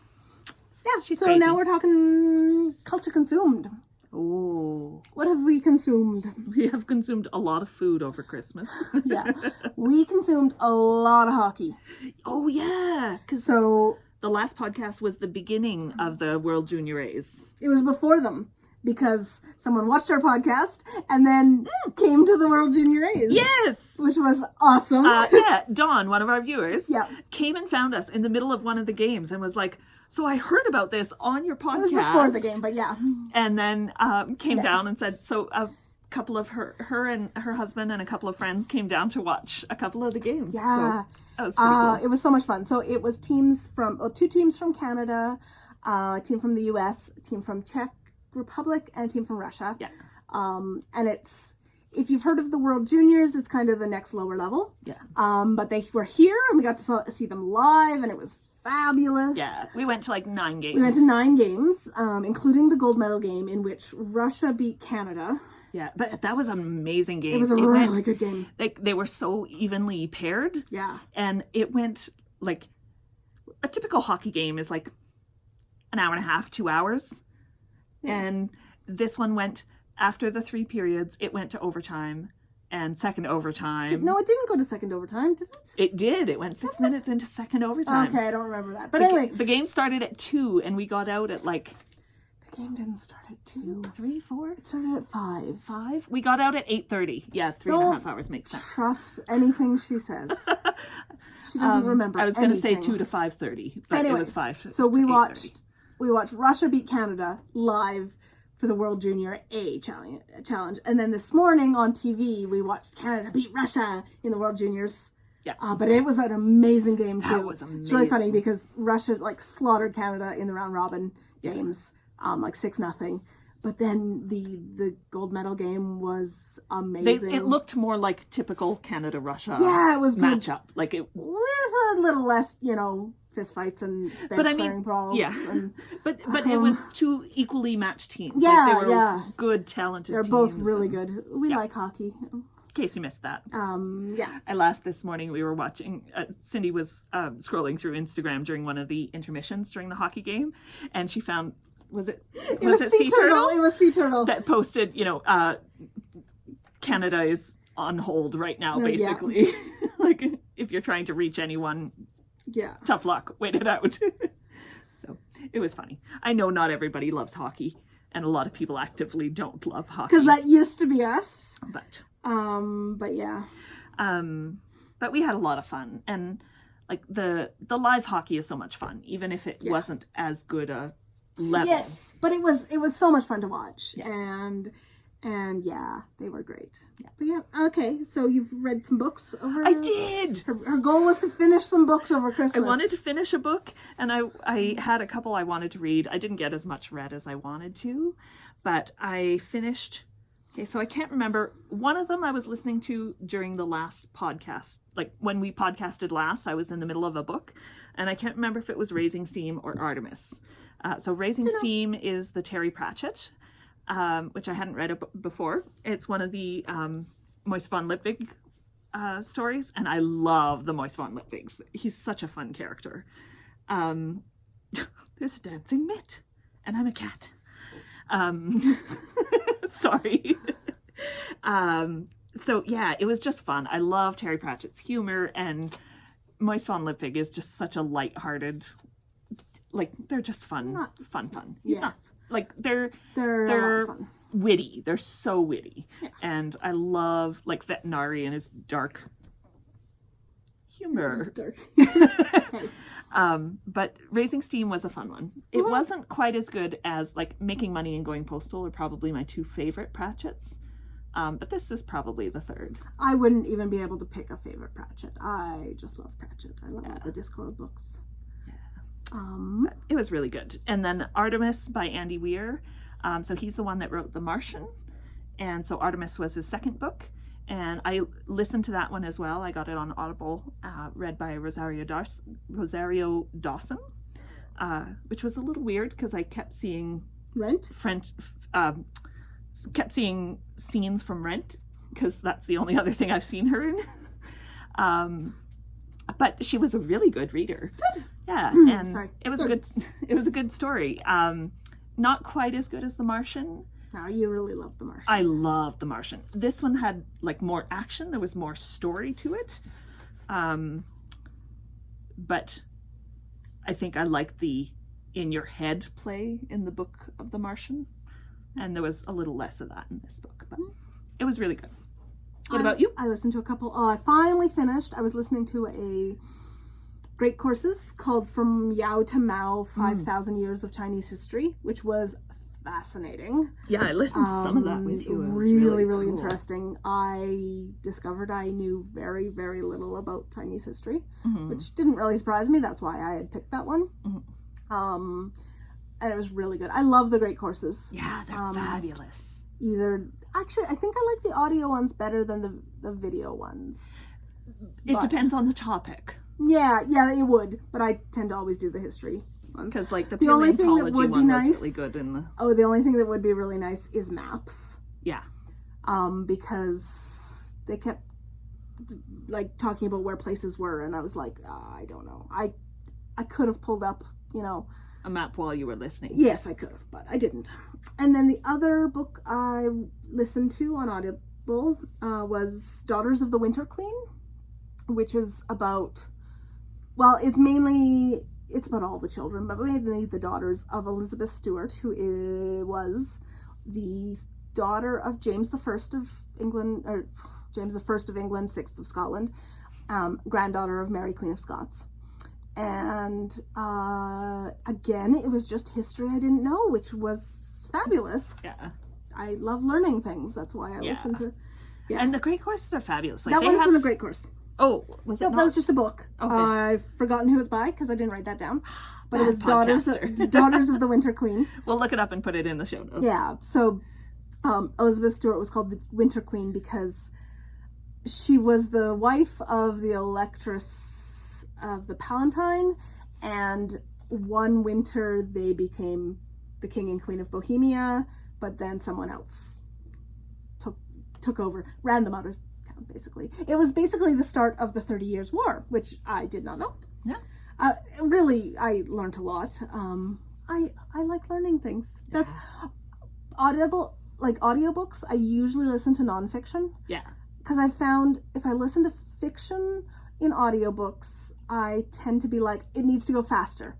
Yeah, She's so crazy. now we're talking culture consumed. Oh. What have we consumed? We have consumed a lot of food over Christmas. Yeah. We consumed a lot of hockey. Oh, yeah. So the last podcast was the beginning of the World Junior A's. It was before them because someone watched our podcast and then came to the World Junior A's. Yes! Which was awesome. Yeah, Dawn, one of our viewers, came and found us in the middle of one of the games and was like, so I heard about this on your podcast. It was before the game, but yeah. And then came down and said, so a couple of her and her husband and a couple of friends came down to watch a couple of the games. Yeah. So that was pretty cool. It was so much fun. So it was teams from, 2 teams from Canada, a team from the US, a team from Czech Republic, and a team from Russia. Yeah. And it's, if you've heard of the World Juniors, it's kind of the next lower level. Yeah. But they were here and we got to see them live and it was fabulous. Yeah, we went to like 9 games. We went to 9 games, including the gold medal game in which Russia beat Canada. Yeah, but that was an amazing game. It was a really good game. Like they were so evenly paired. Yeah. And it went like a typical hockey game is like an hour and a half, 2 hours. Yeah. And this one went after the 3 periods. It went to overtime and second overtime. No, it didn't go to second overtime, did it? It did. It went 6 minutes into second overtime. Okay, I don't remember that. But anyway, the game started at 2, and we got out at like. The game didn't start at 2, 3, 4. It started at 5. 5. We got out at 8:30. Yeah, 3.5 hours makes sense. Trust anything she says. She doesn't remember. I was going to say 2 to 5:30, but anyway, it was 5. So we watched Russia beat Canada live for the World Junior A challenge, and then this morning on TV we watched Canada beat Russia in the World Juniors. Yeah, but it was an amazing game too. That was amazing. It's really funny because Russia like slaughtered Canada in the round robin games, like 6-0. But then the gold medal game was amazing. It looked more like typical Canada-Russia. Yeah, it was good. Matchup. Like it with a little less, fist fights and bench clearing brawls. Yeah. And, but it was 2 equally matched teams. Yeah, like they were good, talented They're teams. both really good. We like hockey. In case you missed that. Yeah. I laughed this morning. We were watching, Cindy was scrolling through Instagram during one of the intermissions during the hockey game, and she found, was it Sea Turtle? It was Sea Turtle. That posted, Canada is on hold right now, basically. Yeah. Like, if you're trying to reach anyone, tough luck, wait it out. So, it was funny. I know not everybody loves hockey, and a lot of people actively don't love hockey. Because that used to be us. But yeah. But we had a lot of fun, and like the live hockey is so much fun, even if it wasn't as good a level. Yes, but it was so much fun to watch, and yeah, they were great. Yeah. But okay, so you've read some books over. I did. Her goal was to finish some books over Christmas. I wanted to finish a book, and I had a couple I wanted to read. I didn't get as much read as I wanted to, but I finished. Okay, so I can't remember. One of them I was listening to during the last podcast. Like when we podcasted last, I was in the middle of a book, and I can't remember if it was Raising Steam or Artemis. So Raising Steam is the Terry Pratchett, which I hadn't read before. It's one of the Moist von Lipwig stories, and I love the Moist von Lipwigs. He's such a fun character. There's a dancing mitt, and I'm a cat. Sorry. So yeah, it was just fun. I love Terry Pratchett's humor, and Moist von Lipwig is just such a light-hearted, like they're just fun. He's not like they're fun. Witty. They're so witty, and I love like Veterinary and his dark humor. It's dark. But Raising Steam was a fun one. It wasn't quite as good as like Making Money and Going Postal are probably my 2 favorite Pratchetts. But this is probably the 3rd. I wouldn't even be able to pick a favorite Pratchett. I just love Pratchett. I love all the Discworld books. Yeah. It was really good. And then Artemis by Andy Weir. So he's the one that wrote The Martian. And so Artemis was his 2nd book. And I listened to that one as well. I got it on Audible, read by Rosario Dawson, which was a little weird because I kept seeing kept seeing scenes from Rent because that's the only other thing I've seen her in. But she was a really good reader. Good. Yeah, and it was a good story. Not quite as good as The Martian. No, you really love The Martian. I love The Martian. This one had like more action. There was more story to it. But I think I liked the in your head play in the book of The Martian. And there was a little less of that in this book. But it was really good. What about you? I listened to a couple. I finally finished. I was listening to a great courses called From Yao to Mao, 5,000 Years of Chinese History, which was fascinating. Yeah, I listened to some of that with you. It was really cool. Interesting. I discovered I knew very, very little about Chinese history, which didn't really surprise me. That's why I had picked that one. And it was really good. I love the great courses. Yeah, they're fabulous. Actually, I think I like the audio ones better than the video ones. It depends on the topic. Yeah, it would. But I tend to always do the history ones. Because like the only thing that would be nice was really good in the... Oh, the only thing that would be really nice is maps. Yeah. Because they kept like talking about where places were, and I was like, I don't know. I could have pulled up, a map while you were listening. Yes, I could have, but I didn't. And then the other book I listened to on Audible was Daughters of the Winter Queen, which is about, well, it's about all the children, but mainly the daughters of Elizabeth Stuart, who was the daughter of James I of England, or James I of England, 6th of Scotland, granddaughter of Mary, Queen of Scots. And again, it was just history I didn't know, which was fabulous. Yeah. I love learning things. That's why I listen to. Yeah. And the Great Courses are fabulous. Like, that wasn't a great course. Oh, was it? No, not? that was just a book. Okay. I've forgotten who it's by because I didn't write that down. But it was Daughters of the Winter Queen. We'll look it up and put it in the show notes. Yeah. So Elizabeth Stuart was called the Winter Queen because she was the wife of the Electress of the Palatine, and one winter they became the King and Queen of Bohemia, but then someone else took over, ran them out of town, basically. It was basically the start of the 30 Years' War, which I did not know. Yeah. Really, I learned a lot. I like learning things. That's audiobooks, I usually listen to nonfiction. Yeah. Because I found if I listen to fiction in audiobooks, I tend to be like, it needs to go faster.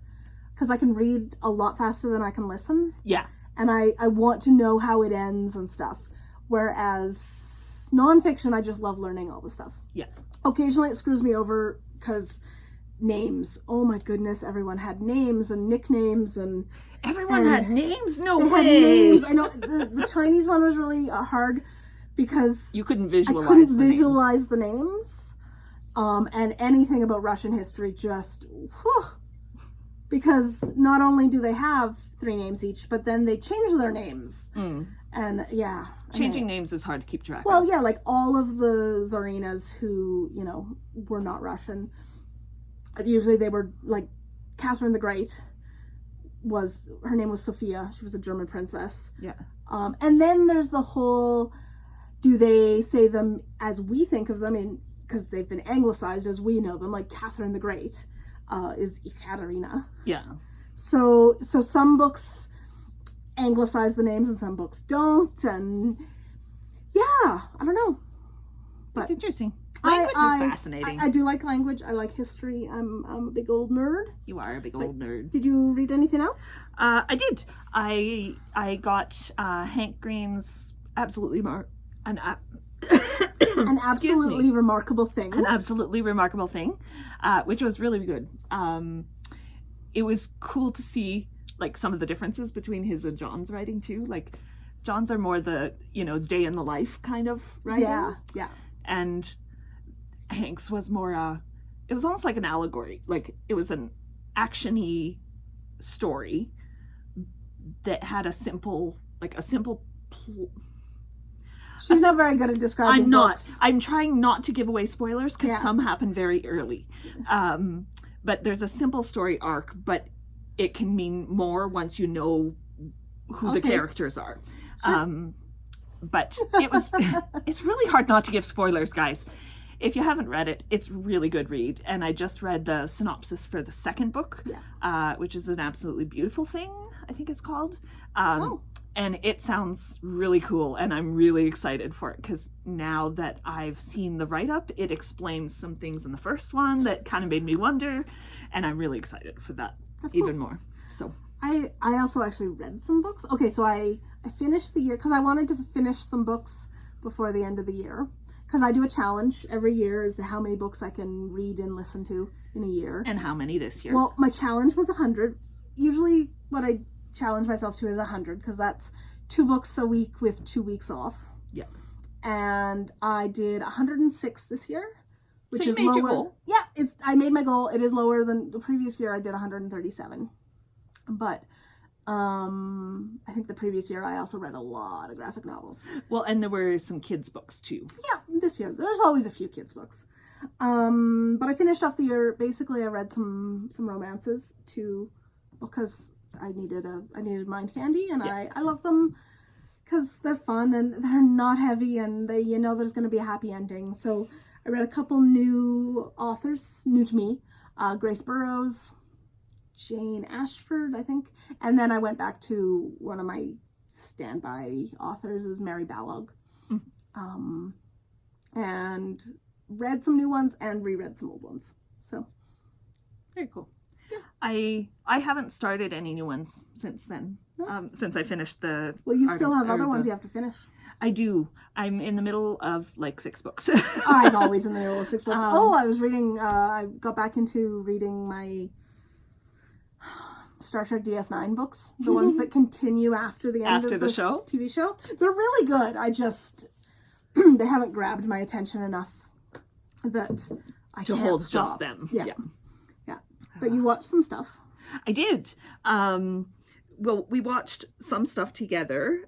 Because I can read a lot faster than I can listen. Yeah. And I want to know how it ends and stuff. Whereas nonfiction, I just love learning all the stuff. Yeah. Occasionally it screws me over because names. Oh my goodness, everyone had names and nicknames and... Everyone had names? No they way! Had names. I know, the Chinese one was really hard because... You couldn't visualize the names. And anything about Russian history just... Whew, because not only do they have 3 names each, but then they change their names. Mm. And yeah. Changing names is hard to keep track of. Well, yeah, like all of the Tsarinas who, were not Russian, usually they were like Catherine the Great her name was Sophia. She was a German princess. Yeah. And then there's the whole, do they say them as we think of them because they've been anglicized as we know them, like Catherine the Great is Ekaterina. Yeah. So some books anglicize the names and some books don't, and yeah, I don't know. But it's interesting. Language is fascinating. I do like language. I like history. I'm a big old nerd. You are a big old nerd. Did you read anything else? I did. I got Hank Green's absolutely an absolutely remarkable thing. An absolutely remarkable thing, which was really good. It was cool to see like some of the differences between his and John's writing too. Like John's are more the day in the life kind of writing. Yeah. And Hank's was more it was almost like an allegory. Like it was an action-y story that had a simple She's not very good at describing books. I'm trying not to give away spoilers because some happen very early. But there's a simple story arc, but it can mean more once you know who the characters are. Sure. But it's really hard not to give spoilers, guys. If you haven't read it, it's a really good read. And I just read the synopsis for the second book, which is an absolutely beautiful thing, I think it's called. And it sounds really cool, and I'm really excited for it because now that I've seen the write-up, it explains some things in the first one that kind of made me wonder, and I'm really excited for that even more. So I also actually read some books. Okay, so I finished the year because I wanted to finish some books before the end of the year because I do a challenge every year as to how many books I can read and listen to in a year. And how many this year? Well, my challenge was 100. Usually what I challenge myself to is 100 because that's 2 books a week with 2 weeks off. Yeah. And I did 106 this year, which so is made lower. Your goal. Yeah, I made my goal. It is lower than the previous year. I did 137. But I think the previous year I also read a lot of graphic novels. Well, and there were some kids books too. Yeah, this year there's always a few kids books. But I finished off the year. Basically, I read some romances too because I needed mind candy, and I love them because they're fun and they're not heavy, and they there's going to be a happy ending. So I read a couple new authors, new to me, Grace Burrows, Jane Ashford, I think. And then I went back to one of my standby authors is Mary Balog. And read some new ones and reread some old ones. So very cool. Yeah. I haven't started any new ones since then. No. Since I finished the... Well, you still have other ones you have to finish. I do. I'm in the middle of like 6 books. I'm always in the middle of 6 books. I was reading, I got back into reading my Star Trek DS9 books. The ones that continue after the end of the show? TV show. They're really good. I just, they haven't grabbed my attention enough that I can't hold stop. Just them. Yeah. But you watched some stuff. I did. Well, we watched some stuff together.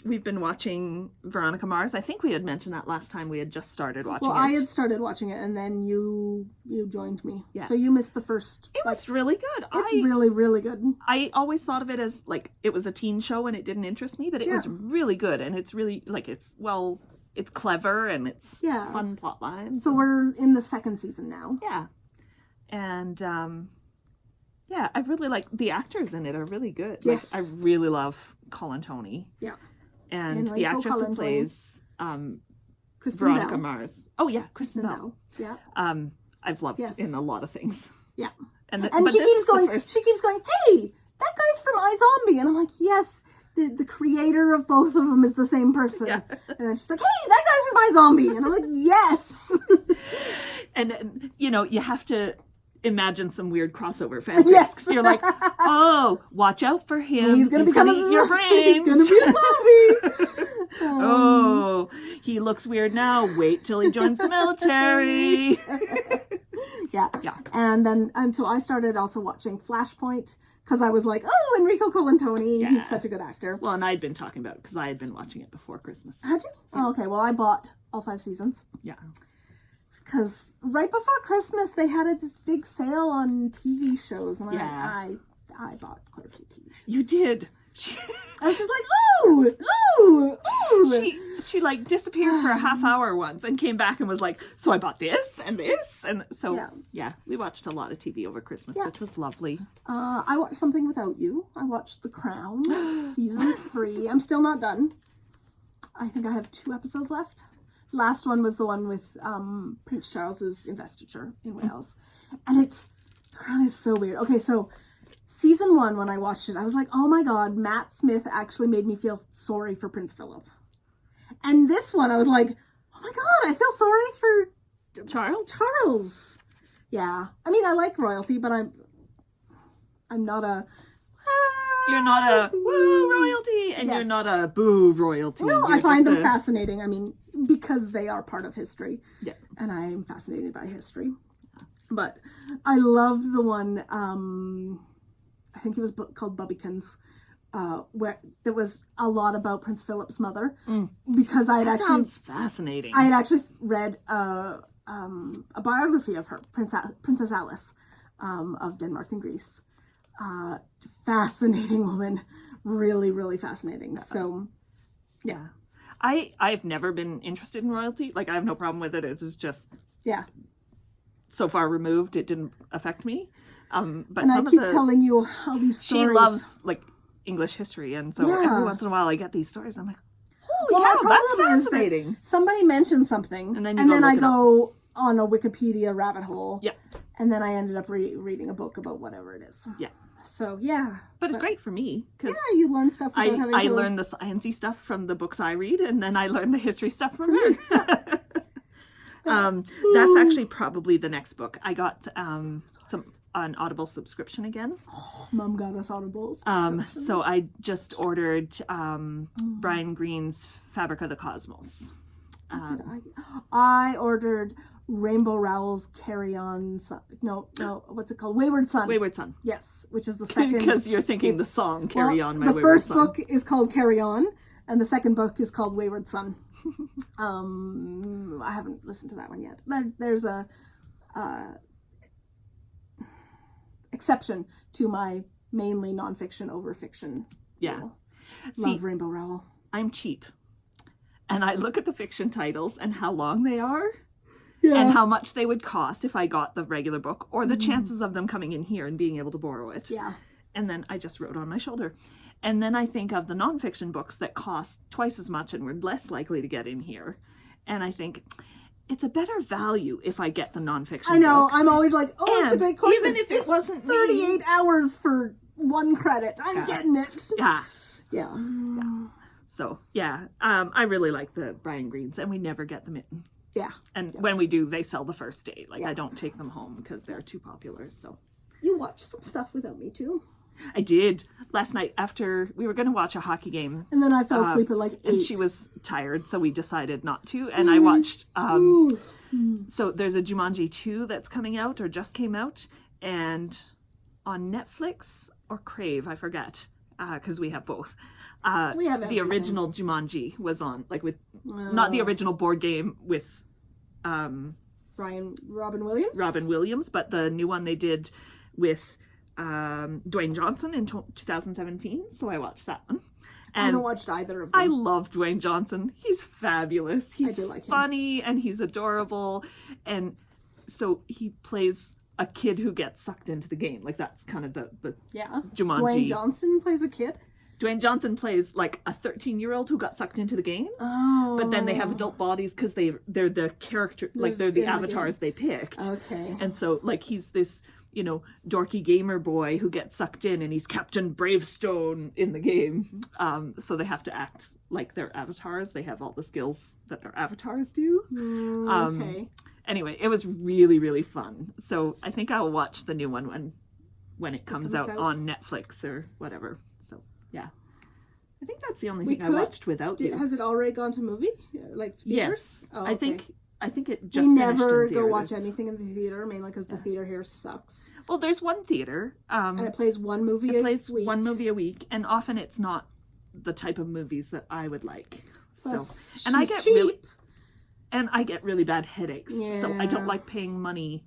We've been watching Veronica Mars. I think we had mentioned that last time we had just started watching it. Well, I had started watching it, and then you joined me. Yeah. So you missed the first... It was really good. It's really, really good. I always thought of it as, like, it was a teen show and it didn't interest me, but it was really good. And it's really, like, it's clever and it's fun plot lines. So we're in the 2nd season now. Yeah. And, I really like the actors in it are really good. Yes. Like, I really love Colin Tony. Yeah. And the actress who plays Veronica Bell. Mars. Oh yeah, Kristen Bell. Yeah. I've loved in a lot of things. Yeah. And she keeps going, hey, that guy's from iZombie. And I'm like, yes, the creator of both of them is the same person. Yeah. And then she's like, hey, that guy's from iZombie. And I'm like, yes. And you have to imagine some weird crossover fanfics. Yes. You're like, oh, watch out for him. He's gonna eat your brains. He's gonna be a zombie. Oh, he looks weird now. Wait till he joins the military. Yeah. And so I started also watching Flashpoint because I was like, oh, Enrico Colantoni, he's such a good actor. Well, and I'd been talking about it because I had been watching it before Christmas. Had you? Yeah. Oh, okay. Well, I bought all 5 seasons. Yeah. Because right before Christmas, they had this big sale on TV shows, and I bought quite a few TV shows. You did. I was just like, ooh. She like disappeared for a half hour once and came back and was like, so I bought this and this, and so we watched a lot of TV over Christmas, which was lovely. I watched Something Without You. I watched The Crown season 3. I'm still not done. I think I have 2 episodes left. Last one was the one with Prince Charles's investiture in Wales. And The Crown is so weird. Okay, so season 1, when I watched it, I was like, oh my god, Matt Smith actually made me feel sorry for Prince Philip. And this one, I was like, oh my god, I feel sorry for Charles. Yeah. I mean, I like royalty, but I'm not a... You're not a woo royalty, and you're not a boo royalty. No, I find them fascinating. I mean, because they are part of history. Yeah. And I am fascinated by history. But I love the one, I think it was called Bubbikins, where there was a lot about Prince Philip's mother. Because I had sounds fascinating. I had actually read a biography of her, Princess Alice, of Denmark and Greece. Fascinating woman, really, really fascinating. So, yeah. I've never been interested in royalty. Like, I have no problem with it. It was just so far removed, it didn't affect me. But and I keep telling you all these stories. She loves like English history, and so every once in a while I get these stories. And I'm like, holy cow, that's fascinating. Somebody mentioned something, and then I go on a Wikipedia rabbit hole. Yeah. And then I ended up reading a book about whatever it is. Yeah. So, But it's great for me. Cause you learn stuff without having to... I learn the sciencey stuff from the books I read, and then I learn the history stuff from her. That's actually probably the next book. I got an Audible subscription again. Oh, Mom got us Audibles. So I just ordered Brian Greene's Fabric of the Cosmos. I ordered... Rainbow Rowell's Carry On... what's it called? Wayward Son. Wayward Son. Yes, which is the second... Because you're thinking the song Carry On, My Wayward Son. The first book is called Carry On, and the second book is called Wayward Son. I haven't listened to that one yet. There's a exception to my mainly nonfiction over fiction. Yeah. Love Rainbow Rowell. I'm cheap. And I look at the fiction titles and how long they are. and how much they would cost if I got the regular book, or the chances of them coming in here and being able to borrow it. Yeah. And then I just wrote on my shoulder. And then I think of the nonfiction books that cost twice as much and were less likely to get in here. And I think it's a better value if I get the nonfiction I know. book. I'm always like, oh, it's a great course. Even if it wasn't 38 hours for 1 credit. I'm getting it. Yeah. Yeah. So, yeah. I really like the Brian Greens, and we never get the Mitten. Yeah. And when we do, they sell the first day. Like, I don't take them home because they're too popular, so. You watched some stuff without me, too. I did. Last night, after we were going to watch a hockey game. And then I fell asleep at like 8. And she was tired, so we decided not to. And I watched, so there's a Jumanji 2 that's coming out, or just came out. And on Netflix or Crave, I forget, because we have both. We have the original Jumanji was on, like with, not the original board game with Robin Williams? Robin Williams, but the new one they did with Dwayne Johnson in 2017, so I watched that one. And I haven't watched either of them. I love Dwayne Johnson. He's fabulous. He's like funny and he's adorable. And so he plays a kid who gets sucked into the game. Like, that's kind of the Jumanji. Dwayne Johnson plays a kid? Dwayne Johnson plays like a 13-year-old who got sucked into the game. Oh. But then they have adult bodies because they're the character, like they're the avatars they picked. Okay. And so like he's this, you know, dorky gamer boy who gets sucked in, and he's Captain Bravestone in the game. So they have to act like they're avatars. They have all the skills that their avatars do. Okay. Anyway, it was really, really fun. So I think I'll watch the new one when it comes out on Netflix or whatever. So yeah, I think that's the only thing I watched without you. Has it already gone to movie? Like theaters? Yes. Oh, I think it just we finished never in go theaters. watch anything in the theater, mainly because the theater here sucks. Well, there's one theater. And it plays one movie a week. One movie a week, and often it's not the type of movies that I would like. Plus, and I get really bad headaches. Yeah. So I don't like paying money.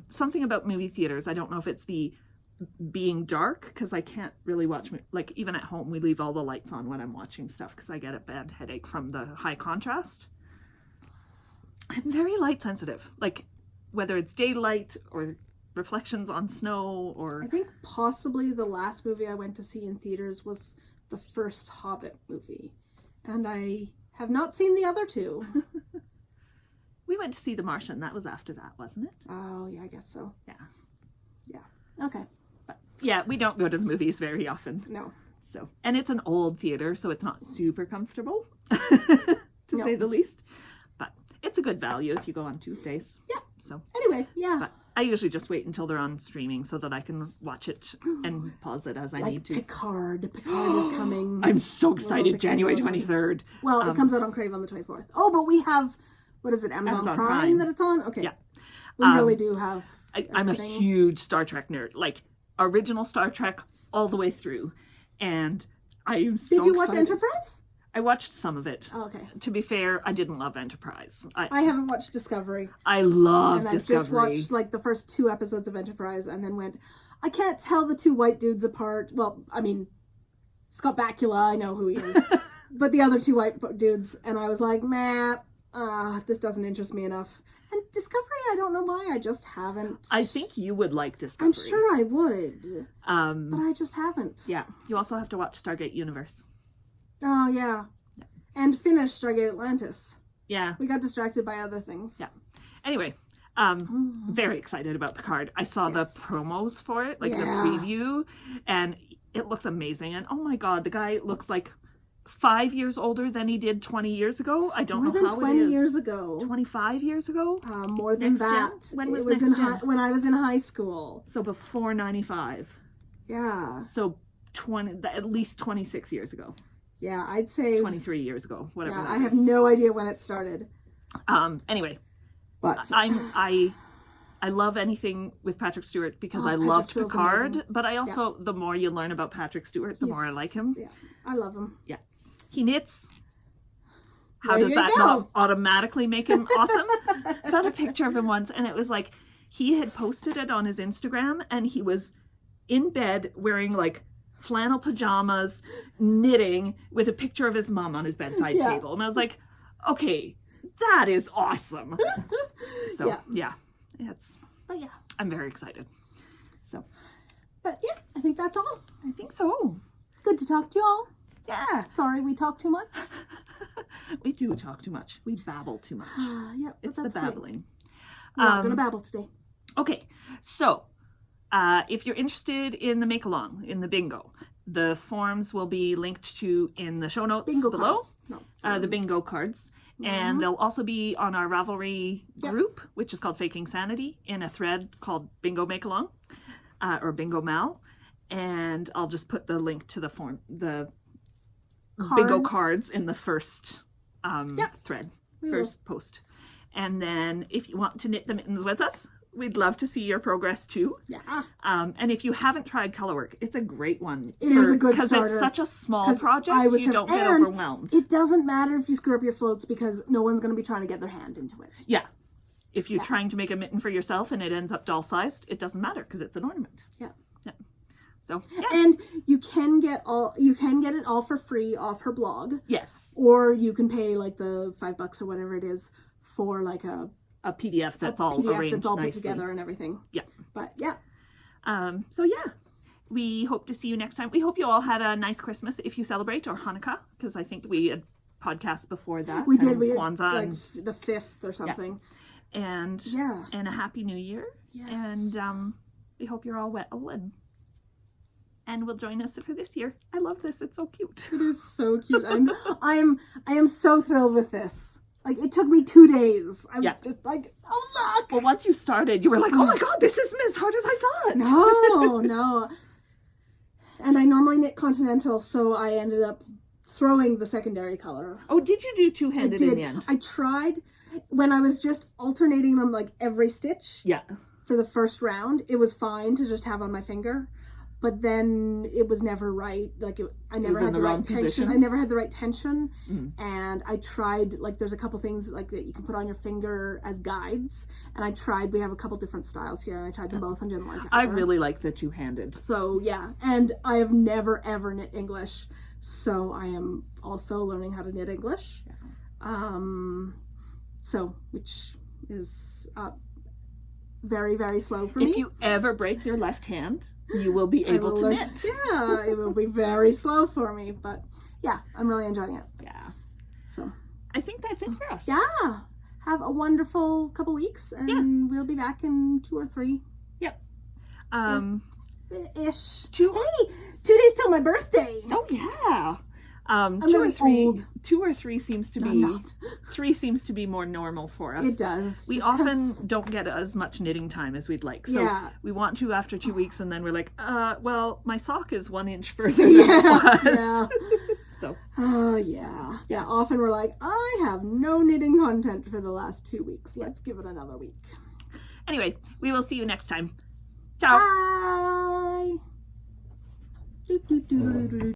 Something about movie theaters, I don't know if it's the being dark, because I can't really watch, like even at home we leave all the lights on when I'm watching stuff because I get a bad headache from the high contrast. I'm very light sensitive, like whether it's daylight or reflections on snow or... I think possibly the last movie I went to see in theaters was the first Hobbit movie, and I have not seen the other two. We went to see The Martian. That was after that, wasn't it? Oh yeah, I guess so. Yeah. Okay. But yeah, we don't go to the movies very often. No. So, and it's an old theater, so it's not super comfortable, to say the least. But it's a good value if you go on Tuesdays. Yeah. So anyway, yeah. But I usually just wait until they're on streaming so that I can watch it and pause it as I need to. Picard is coming. I'm so excited. January 23rd. Well, it comes out on Crave on the 24th. Oh, but we have, what is it, Amazon Prime that it's on? Okay. Yeah. We really do have I'm a huge Star Trek nerd. Like, original Star Trek all the way through. And I am so excited. Did you watch Enterprise? I watched some of it. Oh, okay. To be fair, I didn't love Enterprise. I haven't watched Discovery. I love Discovery. I just watched like the first 2 episodes of Enterprise and then went, I can't tell the 2 white dudes apart. Well, I mean, Scott Bakula, I know who he is. But the other 2 white dudes, and I was like, meh, this doesn't interest me enough. And Discovery, I don't know why, I just haven't. I think you would like Discovery. I'm sure I would. But I just haven't. Yeah. You also have to watch Stargate Universe. Oh, yeah. And finish Stargate Atlantis. Yeah. We got distracted by other things. Yeah. Anyway, very excited about Picard. I saw the promos for it, like the preview, and it looks amazing. And oh my God, the guy looks like 5 years older than he did 20 years ago. I don't know how it is. More than 20 years ago. 25 years ago? More than that. When was Next Gen? When I was in high school. So before 95. Yeah. So at least 26 years ago. Yeah, I'd say 23 years ago, whatever. Yeah, I have no idea when it started. Anyway, but I love anything with Patrick Stewart because I loved Picard, but I also the more you learn about Patrick Stewart, the more I like him. Yeah, I love him. Yeah, he knits. How does that not automatically make him awesome? I found a picture of him once, and it was like he had posted it on his Instagram, and he was in bed wearing like flannel pajamas, knitting with a picture of his mom on his bedside table. And I was like, okay, That is awesome. So, yeah. But yeah. I'm very excited. So. But yeah, I think that's all. I think so. Good to talk to you all. Yeah. Sorry we talk too much. We do talk too much. We babble too much. Yeah, it's the babbling. We're not going to babble today. Okay, so if you're interested in the make-along, in the bingo, the forms will be linked to in the show notes below. The bingo cards. And they'll also be on our Ravelry group, which is called Faking Sanity, in a thread called Bingo Make-Along, or Bingo Mal. And I'll just put the link to the bingo cards in the first thread, first post. And then if you want to knit the mittens with us, we'd love to see your progress too. Yeah. And if you haven't tried colorwork, it's a great one. It is a good starter. Because it's such a small project, you don't get overwhelmed. It doesn't matter if you screw up your floats because no one's going to be trying to get their hand into it. Yeah. If you're trying to make a mitten for yourself and it ends up doll-sized, it doesn't matter because it's an ornament. Yeah. Yeah. So, yeah. And you can get it all for free off her blog. Yes. Or you can pay like the $5 or whatever it is for like a PDF that's all arranged that's all nicely. Put together and everything. Yeah. But yeah. So yeah, we hope to see you next time. We hope you all had a nice Christmas if you celebrate, or Hanukkah, because I think we had podcasts before that. We did. We had Kwanzaa like the 5th or something. Yeah. And a happy new year. Yes. And we hope you're all well and will join us for this year. I love this. It's so cute. It is so cute. I am so thrilled with this. Like, it took me 2 days. I was just like, oh, look! Well, once you started, you were like, oh my god, this isn't as hard as I thought. No. And I normally knit continental, so I ended up throwing the secondary color. Oh, did you do two-handed in the end? I tried. When I was just alternating them, like, every stitch. Yeah. For the first round, it was fine to just have on my finger. But then it was never right. Like I never had the right tension. I never had the right tension. And I tried, like, there's a couple things like that you can put on your finger as guides. And I tried. We have a couple different styles here, and I tried them both and didn't like it. I really like the two-handed. So yeah, and I have never ever knit English, so I am also learning how to knit English. So which is very, very slow for me. If you ever break your left hand, you will be able to knit. Yeah, it will be very slow for me, but yeah, I'm really enjoying it. Yeah. So I think that's it for us. Yeah. Have a wonderful couple weeks, and we'll be back in 2 or 3. Yep. Ish. 2 days till my birthday. Oh yeah. I'm 2 or 3. Old. 2 or 3 seems to be. 3 seems to be more normal for us. It does. We often don't get as much knitting time as we'd like. So we want to after 2 weeks, and then we're like, well, my sock is 1 inch further than it was. Yeah. So. Yeah. Often we're like, I have no knitting content for the last 2 weeks. Let's give it another week. Anyway, we will see you next time. Ciao. Bye.